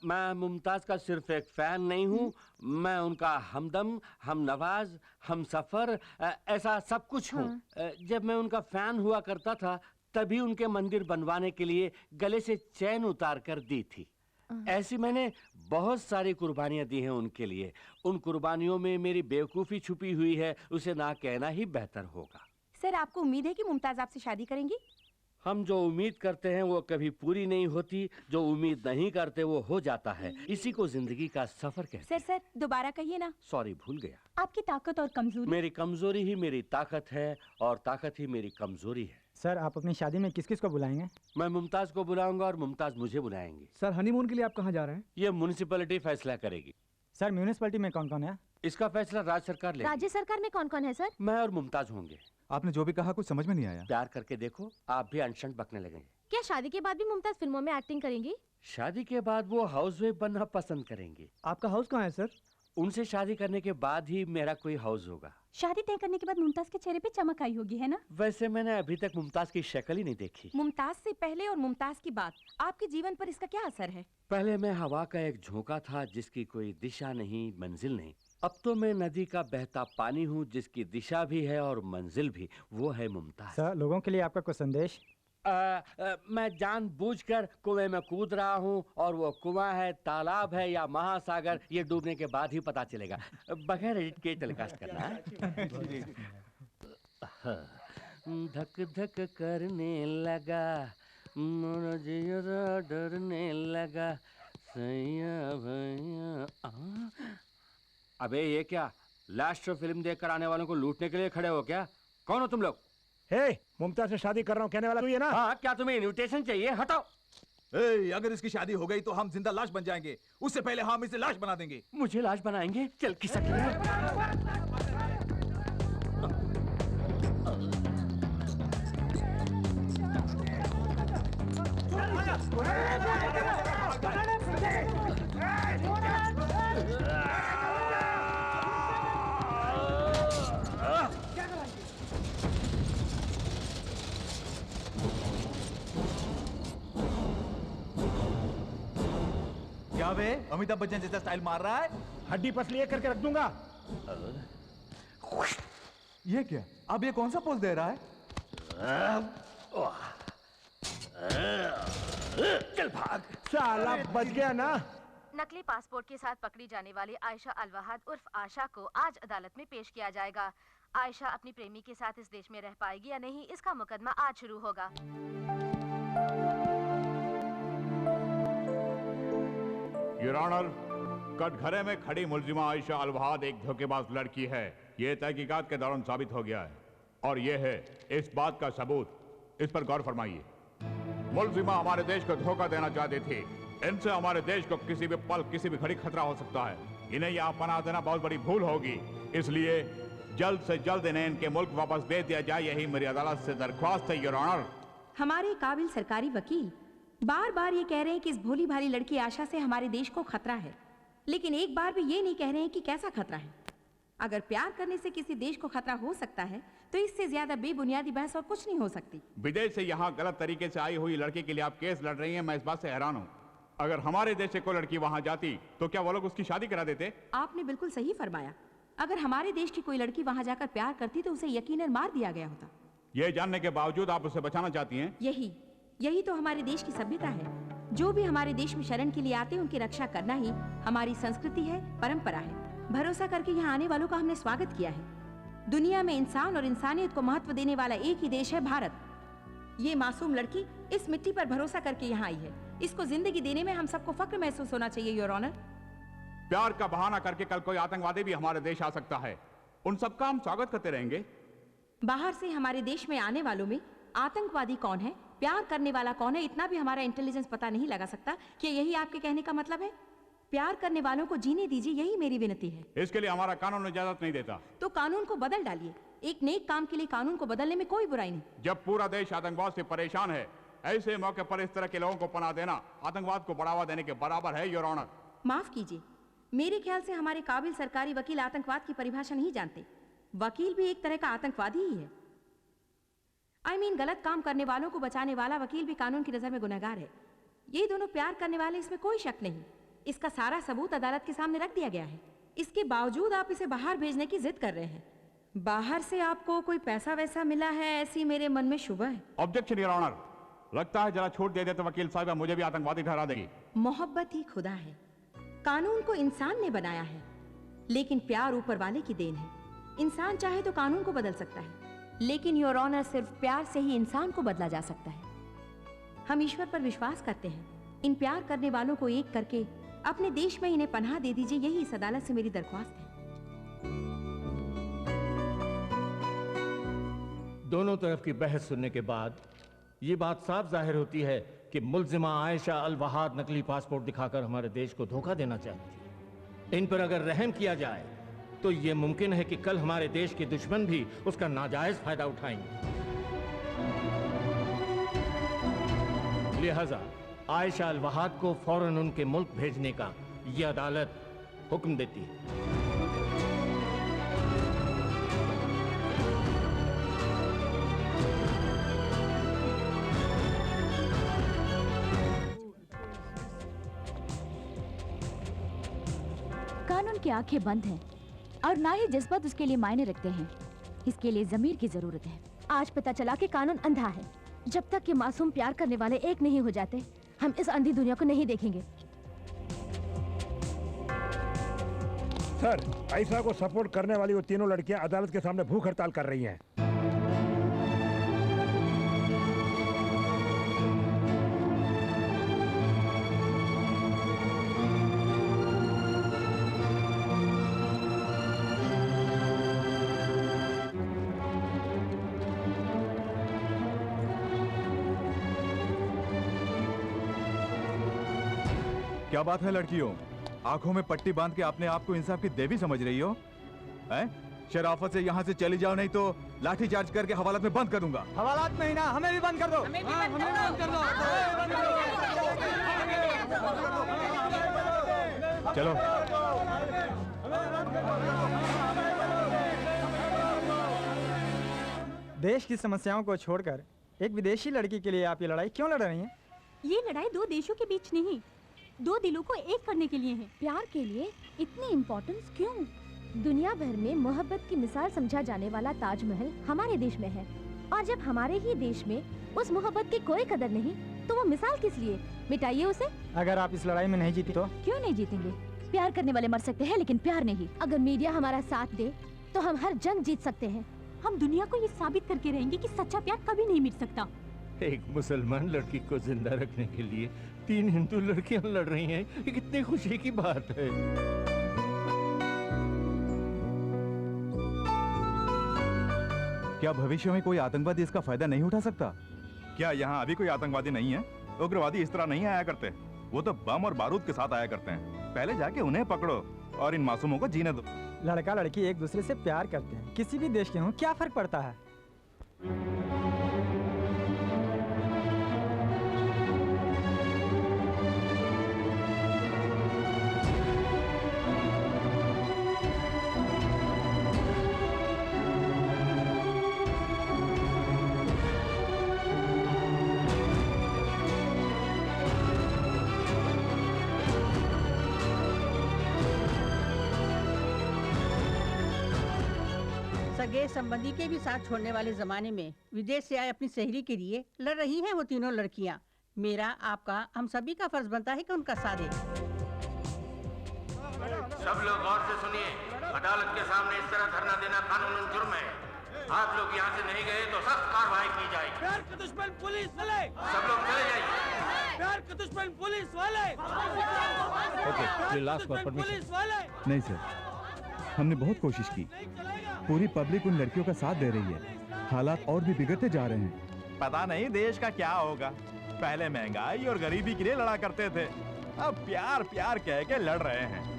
मैं मुमताज का सिर्फ एक फैन नहीं हूँ, मैं उनका हमदम, हम नवाज, हम सफर, ऐसा सब कुछ हूँ। जब मैं उनका फैन हुआ करता था तभी उनके मंदिर बनवाने के लिए गले से चैन उतार कर दी थी। ऐसी मैंने बहुत सारी कुर्बानियां दी हैं उनके लिए। उन कुर्बानियों में मेरी बेवकूफ़ी छुपी हुई है, उसे ना कहना ही बेहतर होगा। सर, आपको उम्मीद है कि मुमताज आपसे शादी करेंगी? हम जो उम्मीद करते हैं वो कभी पूरी नहीं होती, जो उम्मीद नहीं करते वो हो जाता है। इसी को जिंदगी का सफर कहते हैं। सर दोबारा कहिए ना। सॉरी, भूल गया। आपकी ताकत और कमजोरी? मेरी कमजोरी ही मेरी ताकत है और ताकत ही मेरी कमजोरी है। सर, आप अपनी शादी में किस किस को बुलाएंगे? मैं मुमताज को बुलाऊंगा और मुमताज मुझे बुलाएंगी। सर, हनीमून के लिए आप कहाँ जा रहे हैं? ये म्युनिसिपैलिटी फैसला करेगी। सर, म्यूनिसिपैलिटी में कौन कौन है? इसका फैसला राज्य सरकार लेगी। राज्य सरकार में कौन कौन है सर? मैं और मुमताज होंगे। आपने जो भी कहा कुछ समझ में नहीं आया। प्यार करके देखो, आप भी अनशन बकने लगेंगे। क्या शादी के बाद भी मुमताज फिल्मों में एक्टिंग करेंगी? शादी के बाद वो हाउसवाइफ बनना पसंद करेंगी। आपका हाउस कहाँ है सर? उनसे शादी करने के बाद ही मेरा कोई हाउस होगा। शादी तय करने के बाद मुमताज के चेहरे पे चमक आई होगी, है ना? वैसे मैंने अभी तक मुमताज की शक्ल ही नहीं देखी। मुमताज से पहले और मुमताज की बात, आपके जीवन पर इसका क्या असर है? पहले मैं हवा का एक झोंका था जिसकी कोई दिशा नहीं, मंजिल नहीं। अब तो मैं नदी का बहता पानी हूँ जिसकी दिशा भी है और मंजिल भी, वो है मुमताज। सर, लोगों के लिए आपका कुछ संदेश? मैं जानबूझकर कुएं में कूद रहा हूँ और वो कुआं है, तालाब है या महासागर, ये डूबने के बाद ही पता चलेगा। बगैर एडिट के टेलीकास्ट करना है। धक धक करने लगा, मोरा जियरा डरने लगा, सैया भैया। अबे ये क्या, लास्ट फिल्म देखकर आने वालों को लूटने के लिए खड़े हो क्या? कौन हो तुम लोग? हे, मुमताज से शादी कर रहा हूँ कहने वाला तू ये ना? हाँ, क्या तुम्हें इनविटेशन चाहिए? हटाओ। अगर इसकी शादी हो गई तो हम जिंदा लाश बन जाएंगे, उससे पहले हम इसे लाश बना देंगे। मुझे लाश बनाएंगे? चल किसक। क्या बे, अमिताभ बच्चन जैसा स्टाइल मार रहा है? हड्डी पसली एक करके रख दूंगा। ये क्या, अब ये कौन सा पोज दे रहा है? चल भाग। साला बच गया ना। नकली पासपोर्ट के साथ पकड़ी जाने वाली आयशा अलवहाद उर्फ आशा को आज अदालत में पेश किया जाएगा। आयशा अपनी प्रेमी के साथ इस देश में रह पाएगी या नहीं, इसका मुकदमा आज शुरू होगा। योर ऑनर, कटघरे में खड़ी मुलजिमा आयशा अलवहाद एक धोखेबाज लड़की है। ये तहकीकात के दौरान साबित हो गया है और ये है इस बात का सबूत। इस पर गौर फरमाइए। मुलजिमा हमारे देश को धोखा देना चाहती थी। इनसे हमारे देश को किसी भी पल, किसी भी घड़ी खतरा हो सकता है। इन्हें यहाँ पनाह देना बहुत बड़ी भूल होगी, इसलिए जल्द से जल्द इन्हें इनके मुल्क वापस भेज दिया जाए, यही मेरी अदालत से दरख्वास्त है योर ऑनर। हमारे काबिल सरकारी वकील बार बार ये कह रहे हैं कि इस भोली भाली लड़की आशा से हमारे देश को खतरा है, लेकिन एक बार भी ये नहीं कह रहे हैं कि कैसा खतरा है। अगर प्यार करने से किसी देश को खतरा हो सकता है तो इससे ज्यादा बेबुनियादी बहस और कुछ नहीं हो सकती। विदेश से यहाँ गलत तरीके से आई हुई लड़की के लिए आप केस लड़ रही हैं, मैं इस बात से हैरान हूँ। अगर हमारे देश से कोई लड़की वहाँ जाती तो क्या वो लोग उसकी शादी करा देते? आपने बिल्कुल सही फरमाया। अगर हमारे देश की कोई लड़की वहाँ जाकर प्यार करती तो उसे यकीनन मार दिया गया होता। ये जानने के बावजूद आप उसे बचाना चाहती हैं? यही तो हमारे देश की सभ्यता है। जो भी हमारे देश में शरण के लिए आते हैं उनकी रक्षा करना ही हमारी संस्कृति है, परंपरा है। भरोसा करके यहाँ आने वालों का हमने स्वागत किया है। दुनिया में इंसान और इंसानियत को महत्व देने वाला एक ही देश है, भारत। ये मासूम लड़की इस मिट्टी पर भरोसा करके यहाँ आई है। इसको जिंदगी देने में हम सबको फक्र महसूस होना चाहिए योर ऑनर। प्यार का बहाना करके कल कोई आतंकवादी भी हमारे देश आ सकता है, उन सबका हम स्वागत करते रहेंगे। बाहर से हमारे देश में आने वालों में आतंकवादी कौन है, प्यार करने वाला कौन है, इतना भी हमारा इंटेलिजेंस पता नहीं लगा सकता। क्या यही आपके कहने का मतलब है? प्यार करने वालों को जीने दीजिए, यही मेरी विनती है। इसके लिए हमारा कानून इजाजत नहीं देता। तो कानून को बदल डालिए। एक नेक काम के लिए कानून को बदलने में कोई बुराई नहीं। जब पूरा देश आतंकवाद से परेशान है, ऐसे मौके पर इस तरह के लोगों को पनाह देना आतंकवाद को बढ़ावा देने के बराबर है योर ऑनर। माफ कीजिए, मेरे ख्याल से हमारे काबिल सरकारी वकील आतंकवाद की परिभाषा नहीं जानते। वकील भी एक तरह का आतंकवादी ही है। I mean, गलत काम करने वालों को बचाने वाला वकील भी कानून की नजर में गुनहगार है। ये दोनों प्यार करने वाले, इसमें कोई शक नहीं। इसका सारा सबूत अदालत के सामने रख दिया गया है। इसके बावजूद आप इसे बाहर भेजने की जिद कर रहे हैं। बाहर से आपको कोई पैसा वैसा मिला है, ऐसी मेरे मन में शुबह है। Objection your honour. लगता है जरा छूट दे दे तो वकील साहब मुझे भी आतंकवादी ठहरा देगी। मोहब्बत ही खुदा है। कानून को इंसान ने बनाया है, लेकिन प्यार ऊपर वाले की देन है। इंसान चाहे तो कानून को बदल सकता है, लेकिन योर ऑनर सिर्फ प्यार से ही इंसान को बदला जा सकता है। हम ईश्वर पर विश्वास करते हैं। इन प्यार करने वालों को एक करके अपने देश में इन्हें पनाह दे दीजिए, यही इस अदालत से मेरी दरख्वास्त है। दोनों तरफ की बहस सुनने के बाद ये बात साफ जाहिर होती है कि मुल्जिमा आयशा अलवहाद नकली पासपोर्ट दिखाकर हमारे देश को धोखा देना चाहती थी। इन पर अगर रहम किया जाए तो ये मुमकिन है कि कल हमारे देश के दुश्मन भी उसका नाजायज फायदा उठाएंगे। लिहाजा आयशा अलवहाद को फौरन उनके मुल्क भेजने का यह अदालत हुक्म देती है। कानून की आंखें बंद हैं, और ना ही जज्बात उसके लिए मायने रखते हैं। इसके लिए ज़मीर की जरूरत है। आज पता चला कि कानून अंधा है। जब तक ये मासूम प्यार करने वाले एक नहीं हो जाते, हम इस अंधी दुनिया को नहीं देखेंगे। सर, आयशा को सपोर्ट करने वाली वो तीनों लड़कियां अदालत के सामने भूख हड़ताल कर रही हैं। क्या बात है लड़कियों, आंखों में पट्टी बांध के अपने आप को इंसाफ की देवी समझ रही हो? हैं? शराफत से यहाँ से चली जाओ, नहीं तो लाठी चार्ज करके हवालात में बंद कर दूंगा। हवालात में ही ना, हमें भी बंद कर दो। हमें भी बंद कर दो। चलो। देश की समस्याओं को छोड़कर एक विदेशी लड़की के लिए आप ये लड़ाई क्यों लड़ रही हैं? ये लड़ाई दो देशों के बीच नहीं, दो दिलों को एक करने के लिए है। प्यार के लिए इतनी इम्पोर्टेंस क्यों? दुनिया भर में मोहब्बत की मिसाल समझा जाने वाला ताजमहल हमारे देश में है, और जब हमारे ही देश में उस मोहब्बत की कोई कदर नहीं, तो वो मिसाल किस लिए? मिटाइए उसे। अगर आप इस लड़ाई में नहीं जीती तो? क्यों नहीं जीतेंगे? प्यार करने वाले मर सकते हैं, लेकिन प्यार नहीं। अगर मीडिया हमारा साथ दे तो हम हर जंग जीत सकते हैं। हम दुनिया को ये साबित करके रहेंगे कि सच्चा प्यार कभी नहीं मिट सकता। एक मुसलमान लड़की को जिंदा रखने के लिए 3 हिंदू लड़कियां लड़ रही हैं, ये कितनी खुशी की बात है। क्या भविष्य में कोई आतंकवादी इसका फायदा नहीं उठा सकता? क्या यहाँ अभी कोई आतंकवादी नहीं है? उग्रवादी इस तरह नहीं आया करते, वो तो बम और बारूद के साथ आया करते हैं। पहले जाके उन्हें पकड़ो और इन मासूमों को जीने दो। लड़का लड़की एक दूसरे से प्यार करते हैं, किसी भी देश के हों, क्या फर्क पड़ता है? सगे संबंधी के भी साथ छोड़ने वाले जमाने में विदेश से आए अपनी सहेली के लिए लड़ रही हैं वो तीनों लड़कियां। मेरा, आपका, हम सभी का फर्ज बनता है कि उनका साथ दें। सब लोग गौर से सुनिए, अदालत के सामने इस तरह धरना देना कानूनन जुर्म है। आप लोग यहाँ से नहीं गए तो सख्त कार्रवाई की जाएगी। प्यार के दुश्मन पुलिस वाले, सब लोग चले जाइए। प्यार के दुश्मन पुलिस वाले, पुलिस वाले। नहीं सर, हमने बहुत कोशिश की, पूरी पब्लिक उन लड़कियों का साथ दे रही है, हालात और भी बिगड़ते जा रहे हैं। पता नहीं देश का क्या होगा। पहले महंगाई और गरीबी के लिए लड़ा करते थे, अब प्यार प्यार कह के लड़ रहे हैं।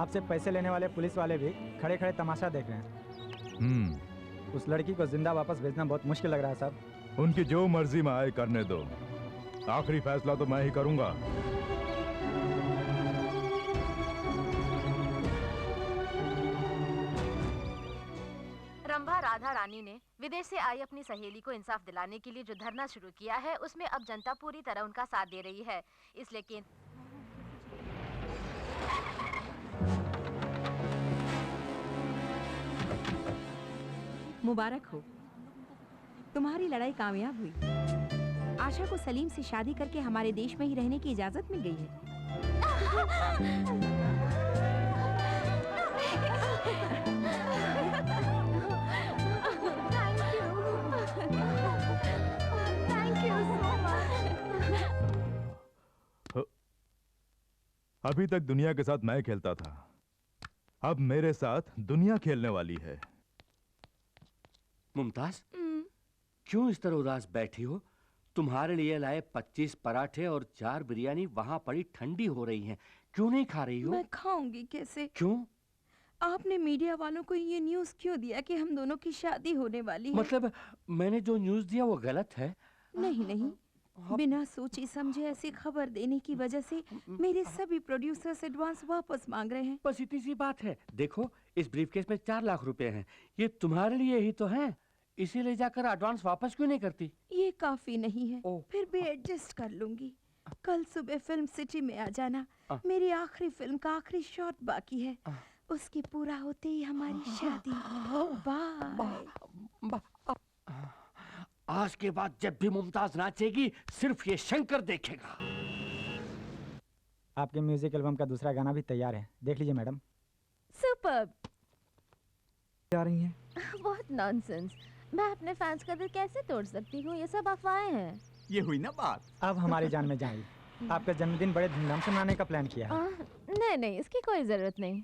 आपसे पैसे लेने वाले पुलिस वाले भी खड़े खड़े तमाशा देख रहे हैं। उस लड़की को जिंदा वापस भेजना बहुत मुश्किल लग रहा है साहब। उनकी जो मर्जी में आए करने दो, आखिरी फैसला तो मैं ही करूंगा। रंभा राधा रानी ने विदेश से आई अपनी सहेली को इंसाफ दिलाने के लिए जो धरना शुरू किया है, उसमें अब जनता पूरी तरह उनका साथ दे रही है। इसलिए मुबारक हो, तुम्हारी लड़ाई कामयाब हुई। आशा को सलीम से शादी करके हमारे देश में ही रहने की इजाजत मिल गई है। अभी तक दुनिया के साथ मैं खेलता था, अब मेरे साथ दुनिया खेलने वाली है। मुमताज, क्यों इस तरह उदास बैठी हो? तुम्हारे लिए लाए 25 पराठे और 4 बिरयानी वहां पड़ी ठंडी हो रही हैं। क्यों नहीं खा रही हो? मैं खाऊंगी कैसे? क्यों? आपने मीडिया वालों को ये न्यूज़ क्यों दिया कि हम दोनों की शादी होने वाली है? मतलब मैंने जो न्यूज़ दिया वो गलत है? नहीं नहीं, बिना सोचे समझे ऐसी खबर देने की वजह से मेरे सभी प्रोड्यूसर्स एडवांस वापस मांग रहे हैं। बस इतनी सी बात है। देखो इस ब्रीफकेस में 4 लाख रुपए हैं, ये तुम्हारे लिए ही तो हैं, इसीलिए जाकर एडवांस वापस क्यों नहीं करती? ये काफी नहीं है, फिर भी एडजस्ट कर लूंगी। कल सुबह फिल्म सिटी में आ जाना। मेरी आखिरी फिल्म का आखिरी शॉट बाकी है, उसके पूरा होते ही हमारी शादी। बाय। आज के बाद जब भी मुमताज नाचेगी सिर्फ ये शंकर देखेगा। आपके म्यूजिक एल्बम का दूसरा गाना भी तैयार है, देख लीजिए मैडम। सुपर्ब। जा रही हैं? बहुत नॉनसेंस। मैं अपने फैंस का दिल कैसे तोड़ सकती हूँ? ये सब अफवाहें हैं। ये हुई ना बात। अब हमारी जान में जाएंगी। आपका जन्मदिन बड़े धूमधाम से मनाने का प्लान किया है। नहीं नहीं, इसकी कोई जरूरत नहीं।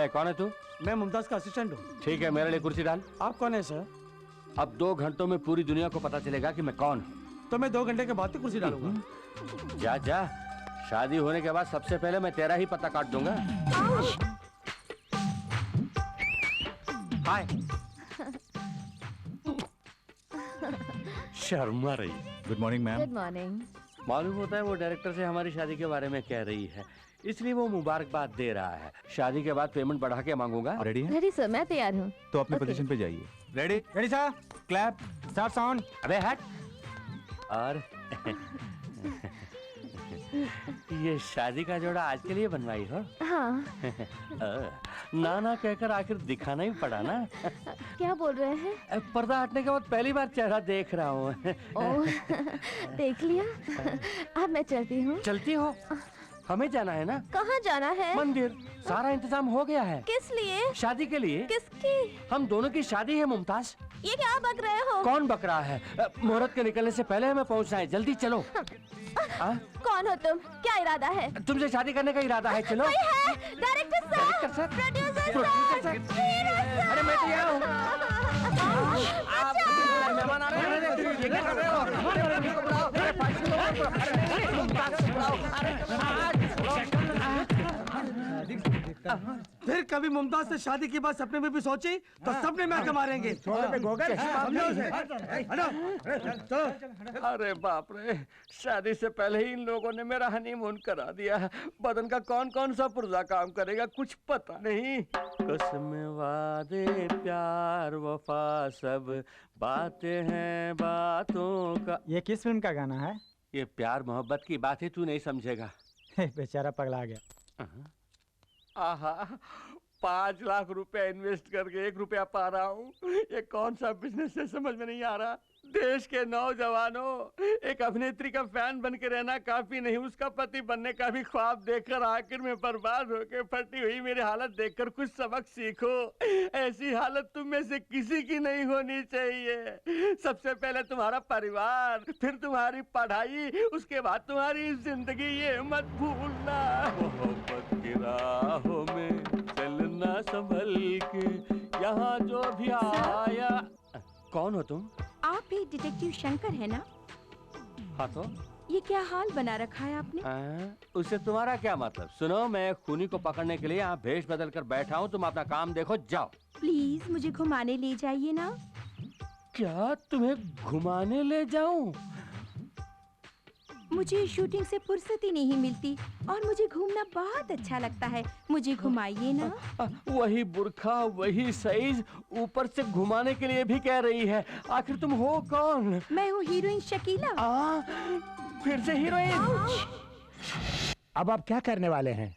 कौन है तू? मैं मुमताज का असिस्टेंट हूँ। ठीक है, मेरे लिए कुर्सी डाल। आप कौन है सर? अब 2 घंटों में पूरी दुनिया को पता चलेगा कि मैं कौन हूँ। तो मैं 2 घंटे के बाद ही कुर्सी डालूंगा। जा जा, शादी होने के बाद सबसे पहले मैं तेरा ही पता काट दूंगा। हाय। शर्मा रही। Good morning ma'am. Good morning. मालूम होता है वो डायरेक्टर से हमारी शादी के बारे में कह रही है, इसलिए वो मुबारकबाद दे रहा है। शादी के बाद पेमेंट बढ़ा के मांगूंगा। रेडी है? रेडी सर, मैं तैयार हूँ। तो अपनी पोजीशन पे जाइए। Ready? Ready sir. Clap. Start sound. अबे हट। और ये शादी का जोड़ा आज के लिए बनवाई हो? हाँ। ना ना कहकर आखिर दिखाना ही पड़ा ना। क्या बोल रहे हैं? पर्दा हटने के बाद पहली बार चेहरा देख रहा हूँ। देख लिया। अब मैं चलती हूँ। चलती हो? हमें जाना है ना। कहाँ जाना है? मंदिर। सारा इंतजाम हो गया है। किस लिए? शादी के लिए। किसकी? हम दोनों की शादी है मुमताज। ये क्या बक रहे हो? कौन बक रहा है? मुहूर्त के निकलने से पहले हमें पहुंचना है, जल्दी चलो। कौन हो तुम? क्या इरादा है? तुमसे शादी करने का इरादा है, चलो। कोई है? डायरेक्टर सर, प्रोड्यूसर सर, अरे मैं तो यहाँ हूँ। आप मेहमान आ रहे हैं, ये क्या कर रहे हो? फिर कभी मुमताज से शादी की बात सपने में भी सोची तो सबने मैं मारेंगे। अरे बाप रे, शादी से पहले ही इन लोगों ने मेरा हनीमून करा दिया। बदन का कौन कौन सा पुर्जा काम करेगा कुछ पता नहीं। कसम वादे प्यार वफा सब बातें हैं बातों का। ये किस फिल्म का गाना है? ये प्यार मोहब्बत की बात है, तू नहीं समझेगा। बेचारा पगला गया। आहा, 5 लाख रुपए इन्वेस्ट करके 1 रुपया पा रहा हूँ। ये कौन सा बिजनेस है समझ में नहीं आ रहा। देश के नौजवानों, एक अभिनेत्री का फैन बन के रहना काफी नहीं, उसका पति बनने का भी ख्वाब देखकर आखिर में बर्बाद होके फटी हुई मेरी हालत देखकर कुछ सबक सीखो। ऐसी हालत तुम में से किसी की नहीं होनी चाहिए। सबसे पहले तुम्हारा परिवार, फिर तुम्हारी पढ़ाई, उसके बाद तुम्हारी जिंदगी, ये मत भूलना। मोहब्बत की राहों में चलना संभल के, यहाँ जो भी आया। कौन हो तुम? आप भी डिटेक्टिव शंकर है ना? हाँ तो ये क्या हाल बना रखा है आपने? उससे तुम्हारा क्या मतलब? सुनो, मैं खूनी को पकड़ने के लिए यहाँ भेष बदल कर बैठा हूँ, तुम अपना काम देखो, जाओ। प्लीज मुझे घुमाने ले जाइए ना। क्या तुम्हें घुमाने ले जाऊं? मुझे शूटिंग से फुर्सत ही नहीं मिलती और मुझे घूमना बहुत अच्छा लगता है, मुझे घुमाइए ना। वही बुर्खा, वही साइज, ऊपर से घुमाने के लिए भी कह रही है। आखिर तुम हो कौन? मैं हूँ हीरोइन शकीला। फिर से हीरोइन? अब आप क्या करने वाले हैं?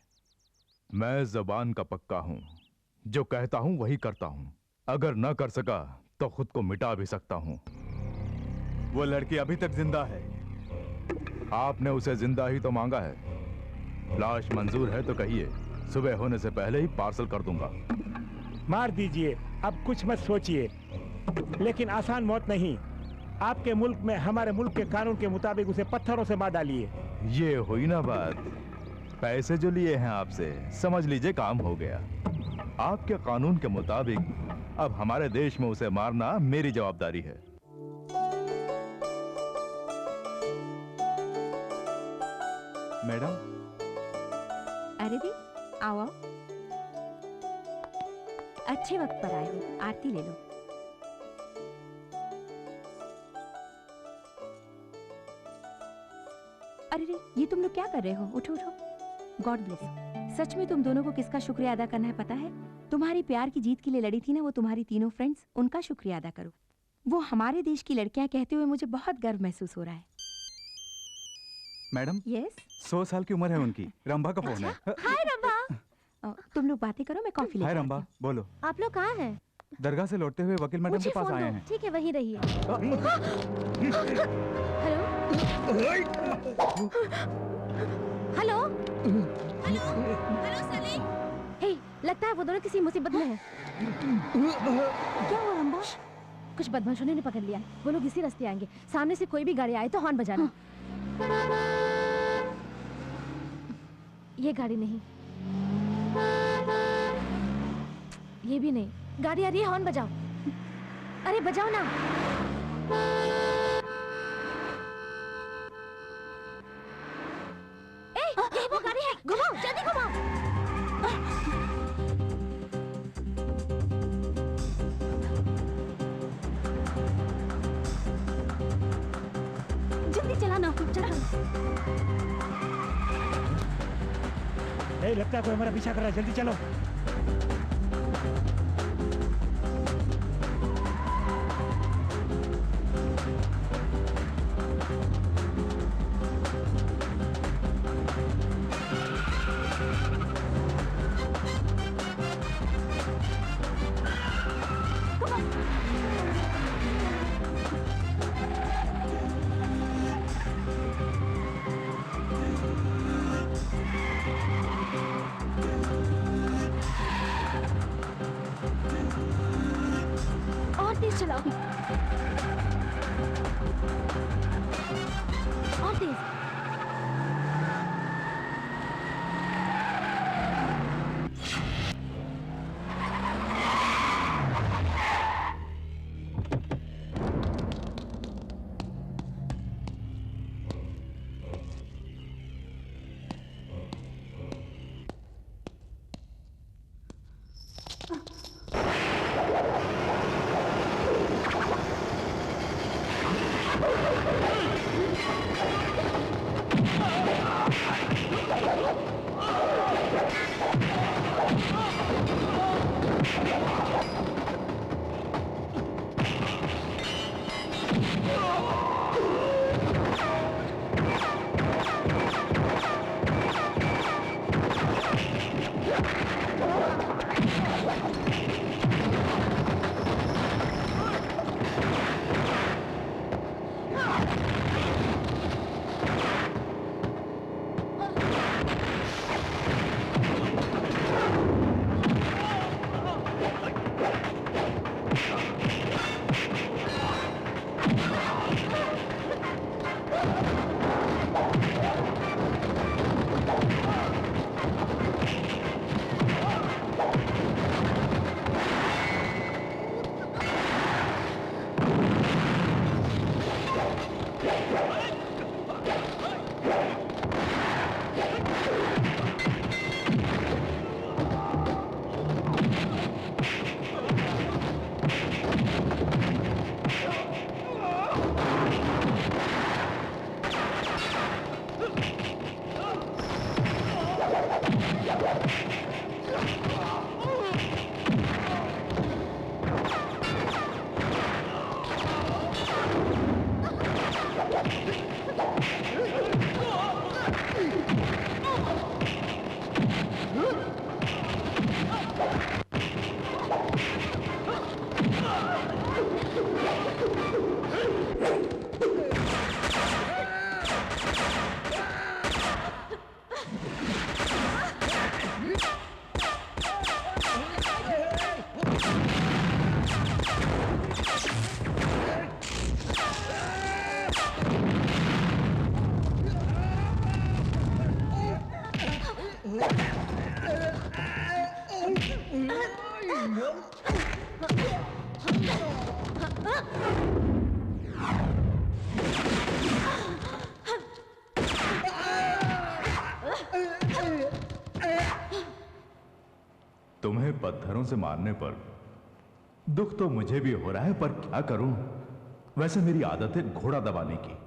मैं जबान का पक्का हूँ, जो कहता हूँ वही करता हूँ। अगर न कर सका तो खुद को मिटा भी सकता हूँ। वो लड़की अभी तक जिंदा है, आपने उसे जिंदा ही तो मांगा है। लाश मंजूर है तो कहिए, सुबह होने से पहले ही पार्सल कर दूंगा। मार दीजिए, अब कुछ मत सोचिए, लेकिन आसान मौत नहीं। आपके मुल्क में हमारे मुल्क के कानून के मुताबिक उसे पत्थरों से मार डालिए। ये हुई ना बात। पैसे जो लिए हैं आपसे, समझ लीजिए काम हो गया। आपके कानून के मुताबिक अब हमारे देश में उसे मारना मेरी जवाबदारी है। मैडम। अरे दी, आओ आओ। अच्छे वक्त पर आए हो, आरती ले लो। ये तुम लोग क्या कर रहे हो? उठो उठो। God bless. सच में तुम दोनों को किसका शुक्रिया अदा करना है पता है? तुम्हारी प्यार की जीत के लिए लड़ी थी ना वो तुम्हारी तीनों फ्रेंड्स, उनका शुक्रिया अदा करो। वो हमारे देश की लड़कियां कहते हुए मुझे बहुत गर्व महसूस हो रहा है। मैडम, यस 100 साल की उम्र है उनकी। रंभा का फोन है। हाय रंभा। तुम लोग बातें करो, मैं कॉफी लेकर हाय आती रंभा, हूँ। बोलो। आप लोग कहाँ हैं? दरगाह से लौटते हुए वकील मैडम मुझे के पास फोन आए दो। हैं। ठीक है, वहीं रहिए। Hello hello hello Salim. Hey, लगता है वो दोनों किसी मुसीबत में हैं। क्या हुआ रंभा? कुछ बदमाशों ने पकड़ लिया है। वो लोग इसी रास्ते आएंगे। सामने से कोई भी गाड़ी आए तो हॉर्न बजाना। ये गाड़ी नहीं, ये भी नहीं। गाड़ी आ रही है, हॉर्न बजाओ। अरे बजाओ ना। ये वो गाड़ी है, घुमाओ, जल्दी घुमाओ। जल्दी चलाना, चलो। लगता है कोई हमारा पीछा कर रहा है, जल्दी चलो। और तेज चलाओ। और तेज। तुम्हें पत्थरों से मारने पर दुख तो मुझे भी हो रहा है, पर क्या करूं? वैसे मेरी आदत है घोड़ा दबाने की।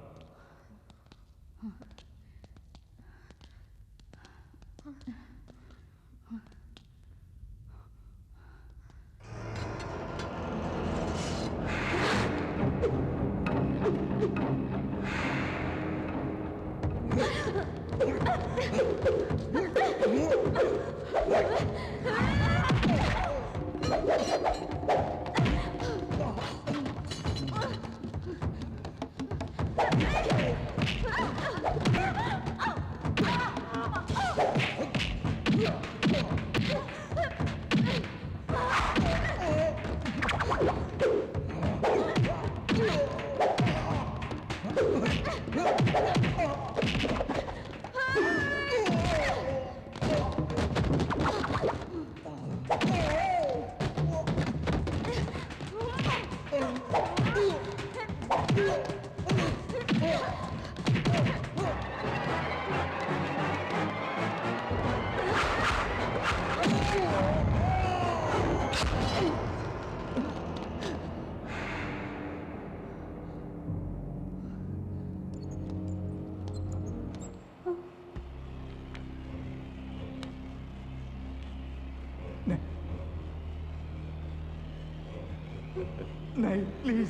नहीं प्लीज।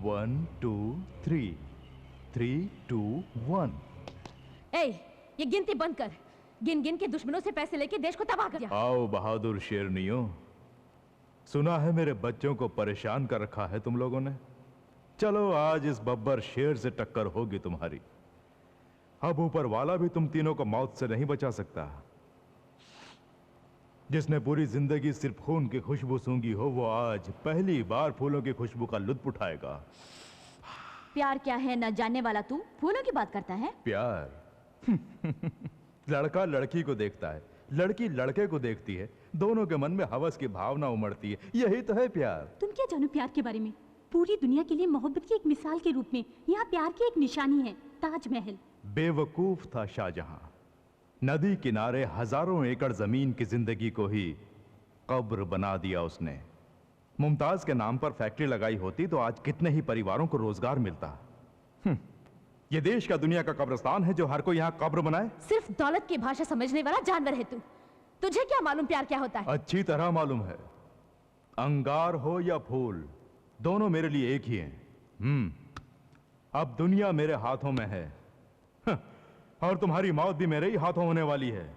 One two three, 3, 2, 1। ए, ये गिनती बंद कर। गिन गिन के दुश्मनों से पैसे लेके देश को तबाह कर दिया। आओ बहादुर शेरनियों, सुना है मेरे बच्चों को परेशान कर रखा है तुम लोगों ने। चलो आज इस बब्बर शेर से टक्कर होगी तुम्हारी। अब ऊपर वाला भी तुम तीनों को मौत से नहीं बचा सकता। जिसने पूरी जिंदगी सिर्फ खून की खुशबू सूंघी हो, वो आज पहली बार फूलों की खुशबू का लुत्फ उठाएगा। प्यार क्या है न जानने वाला तू फूलों की बात करता है। प्यार लड़का लड़की को देखता है, लड़की लड़के को देखती है, दोनों के मन में हवस की भावना उमड़ती है। यही तो है प्यार। तुम क्या जानो प्यार के बारे में? पूरी दुनिया के लिए मोहब्बत की एक मिसाल के रूप में यहाँ प्यार की एक निशानी है, ताजमहल। बेवकूफ था शाहजहां। नदी किनारे हजारों एकड़ जमीन की जिंदगी को ही कब्र बना दिया उसने। मुमताज के नाम पर फैक्ट्री लगाई होती तो आज कितने ही परिवारों को रोजगार मिलता। ये देश का दुनिया का कब्रिस्तान है जो हर कोई यहाँ कब्र बनाए। सिर्फ दौलत की भाषा समझने वाला जानवर है तू। तुझे क्या मालूम प्यार क्या होता है? अच्छी तरह मालूम है। अंगार हो या फूल, दोनों मेरे लिए एक ही हैं। अब दुनिया मेरे हाथों में है और तुम्हारी मौत भी मेरे ही हाथों होने वाली है।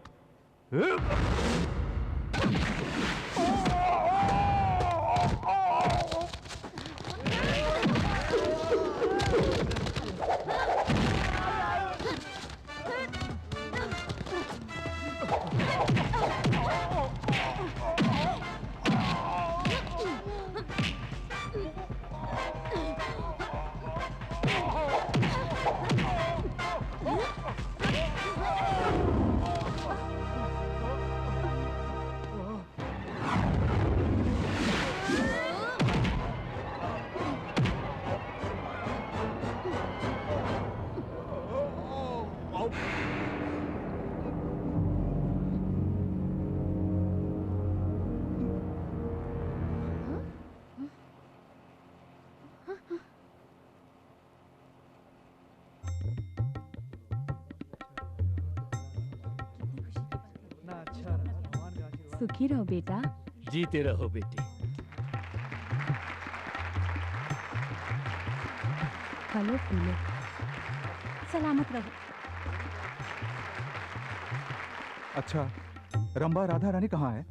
सुखी रहो बेटा। जीते रहो बेटी। फलो फूलो, सलामत रहो। अच्छा, रंभा राधा रानी कहाँ है?